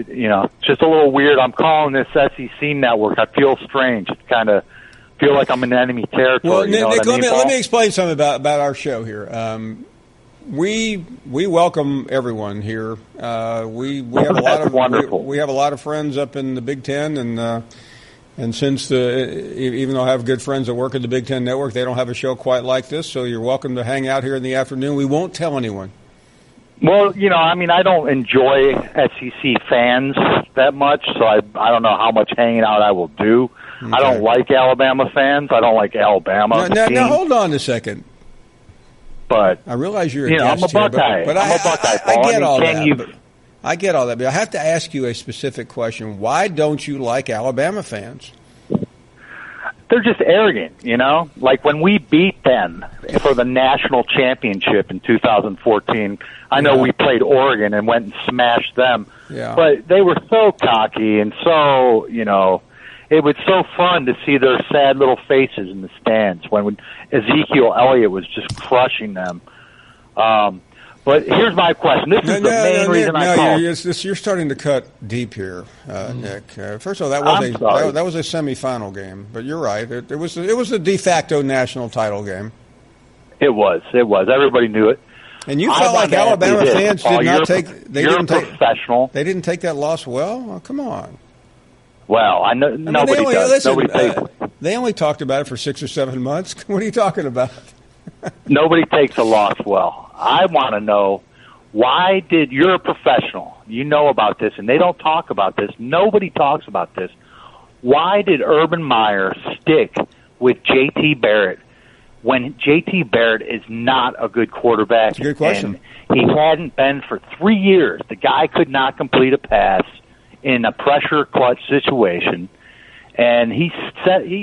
Speaker 16: You know, it's just a little weird. I'm calling this SEC network. I feel strange. It's kind of feel like I'm in enemy territory.
Speaker 3: Well,
Speaker 16: you know
Speaker 3: Nick,
Speaker 16: what I mean,
Speaker 3: let me explain something about our show here. We welcome everyone here. We have a lot of
Speaker 16: wonderful.
Speaker 3: We have a lot of friends up in the Big Ten, and since even though I have good friends that work at the Big Ten Network, they don't have a show quite like this. So you're welcome to hang out here in the afternoon. We won't tell anyone.
Speaker 16: Well, you know, I mean, I don't enjoy SEC fans that much, so I don't know how much hanging out I will do. Okay. I don't like Alabama fans. I don't like Alabama.
Speaker 3: Now hold on a second.
Speaker 16: But
Speaker 3: I realize you're
Speaker 16: a
Speaker 3: guest
Speaker 16: I'm a Buckeye.
Speaker 3: Here, but
Speaker 16: I'm a Buckeye.
Speaker 3: I get all that. I get all that, but I have to ask you a specific question. Why don't you like Alabama fans?
Speaker 16: They're just arrogant, you know? Like when we beat them for the national championship in 2014, I know we played Oregon and went and smashed them.
Speaker 3: Yeah.
Speaker 16: But they were so cocky and so, you know, it was so fun to see their sad little faces in the stands when Ezekiel Elliott was just crushing them. But here's my question. This is the main reason I called.
Speaker 3: You're starting to cut deep here, Nick. First of all, that was a semifinal game, but you're right. It was a de facto national title game.
Speaker 16: It was. Everybody knew it.
Speaker 3: And you felt like Alabama fans did not take. They didn't take
Speaker 16: professional.
Speaker 3: They didn't take that loss well. Oh, come on.
Speaker 16: Well, I know nobody does.
Speaker 3: Listen,
Speaker 16: nobody
Speaker 3: they only talked about it for 6 or 7 months. What are you talking about?
Speaker 16: Nobody takes a loss well. I want to know, why did you're a professional? You know about this, and they don't talk about this. Nobody talks about this. Why did Urban Meyer stick with J.T. Barrett when J.T. Barrett is not a good quarterback?
Speaker 3: Good question.
Speaker 16: And he hadn't been for 3 years. The guy could not complete a pass in a pressure clutch situation. And he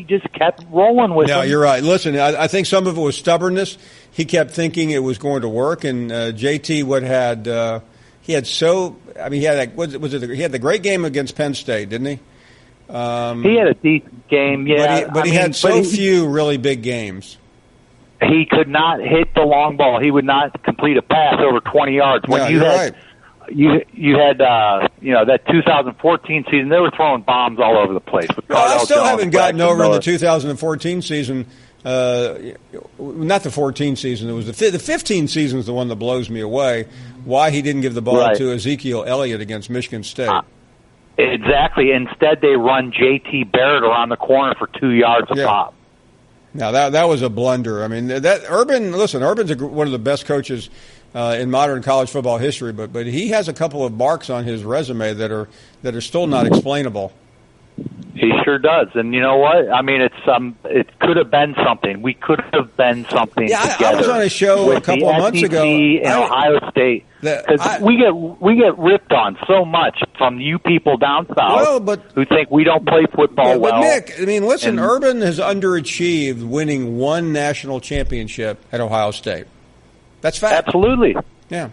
Speaker 16: just kept rolling with him.
Speaker 3: No, you're right. Listen, I think some of it was stubbornness. He kept thinking it was going to work, and JT he had the great game against Penn State, didn't he?
Speaker 16: He had a decent game, yeah.
Speaker 3: But he had few really big games.
Speaker 16: He could not hit the long ball. He would not complete a pass over 20 yards.
Speaker 3: Right.
Speaker 16: You had that 2014 season, they were throwing bombs all over the place.
Speaker 3: I still haven't gotten over the 2014 season. Not the 14 season. It was the 15 season is the one that blows me away. Why he didn't give the ball to Ezekiel Elliott against Michigan State.
Speaker 16: Exactly. Instead, they run J.T. Barrett around the corner for 2 yards a pop.
Speaker 3: Now, that was a blunder. I mean, Urban's one of the best coaches in modern college football history, but he has a couple of marks on his resume that are still not explainable.
Speaker 16: He sure does, and you know what? I mean, it could have been something. We could have been something together.
Speaker 3: I was on a show a couple of months ago.
Speaker 16: And Ohio State Because we get ripped on so much from you people down south who think we don't play football well.
Speaker 3: But Nick, I mean, listen, Urban has underachieved, winning one national championship at Ohio State. That's fact.
Speaker 16: Absolutely.
Speaker 3: Yeah.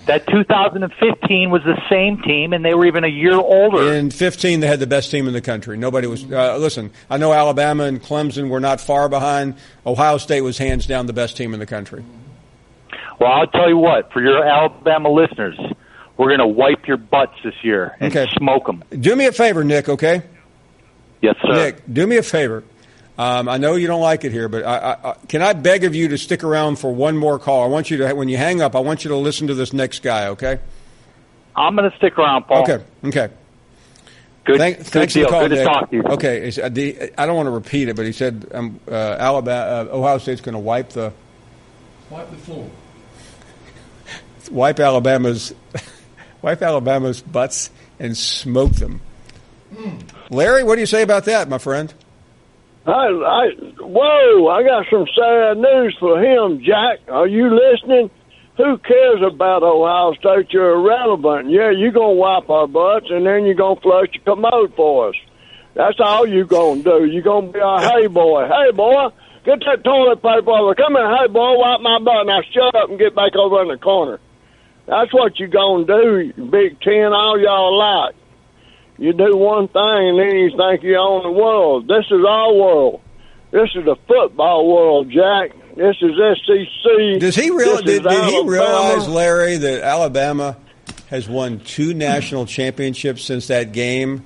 Speaker 16: That 2015 was the same team, and they were even a year older.
Speaker 3: In 15, they had the best team in the country. Nobody was. Listen, I know Alabama and Clemson were not far behind. Ohio State was hands down the best team in the country.
Speaker 16: Well, I'll tell you what, for your Alabama listeners, we're going to wipe your butts this year and smoke them.
Speaker 3: Do me a favor, Nick, okay?
Speaker 16: Yes, sir.
Speaker 3: Nick, do me a favor. I know you don't like it here, but can I beg of you to stick around for one more call? I want you to, when you hang up, I want you to listen to this next guy, okay?
Speaker 16: I'm going to stick around, Paul.
Speaker 3: Okay.
Speaker 16: Good,
Speaker 3: thanks
Speaker 16: good
Speaker 3: for the
Speaker 16: deal.
Speaker 3: call,
Speaker 16: Good to
Speaker 3: Nick.
Speaker 16: talk to you.
Speaker 3: Okay, I don't want to repeat it, but he said Ohio State's going to wipe the floor. Wipe Alabama's butts and smoke them. Larry, what do you say about that, my friend?
Speaker 18: Whoa, I got some sad news for him, Jack. Are you listening? Who cares about Ohio State? You're irrelevant. Yeah, you're going to wipe our butts, and then you're going to flush the commode for us. That's all you're going to do. You're going to be our hey boy. Hey, boy, get that toilet paper over. Come here, hey, boy, wipe my butt. Now shut up and get back over in the corner. That's what you're going to do, you Big Ten, all y'all like. You do one thing, and then you think you own the world. This is our world. This is the football world, Jack. This is SEC.
Speaker 3: Did he realize, Larry, that Alabama has won 2 national championships since that game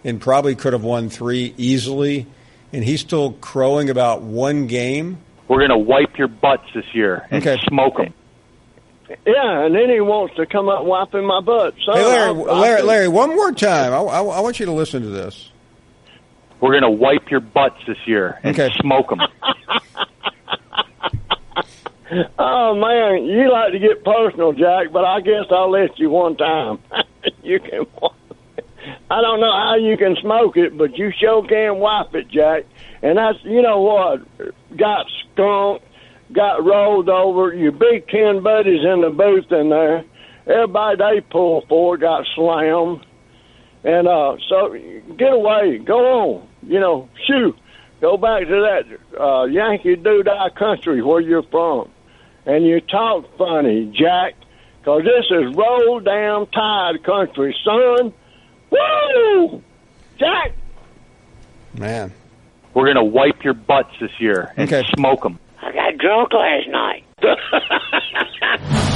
Speaker 3: and probably could have won 3 easily, and he's still crowing about one game?
Speaker 16: We're going to wipe your butts this year and smoke them.
Speaker 18: Yeah, and then he wants to come up wiping my butt. So
Speaker 3: hey, Larry, one more time. I want you to listen to this.
Speaker 16: We're going to wipe your butts this year and smoke them.
Speaker 18: Oh, man, you like to get personal, Jack, but I guess I'll let you one time. You can. I don't know how you can smoke it, but you sure can wipe it, Jack. And that's, you know what, got skunked. Got rolled over. Your Big Ten buddies in the booth in there. Everybody they pulled for got slammed. And so get away. Go on. You know, shoo. Go back to that Yankee Doodle country where you're from. And you talk funny, Jack, because this is roll down tide country, son. Woo! Jack!
Speaker 3: Man.
Speaker 16: We're going to wipe your butts this year and smoke them.
Speaker 13: I got drunk last night.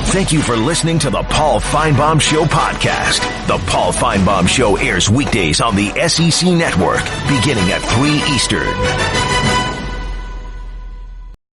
Speaker 1: Thank you for listening to the Paul Finebaum Show podcast. The Paul Finebaum Show airs weekdays on the SEC Network, beginning at 3 Eastern.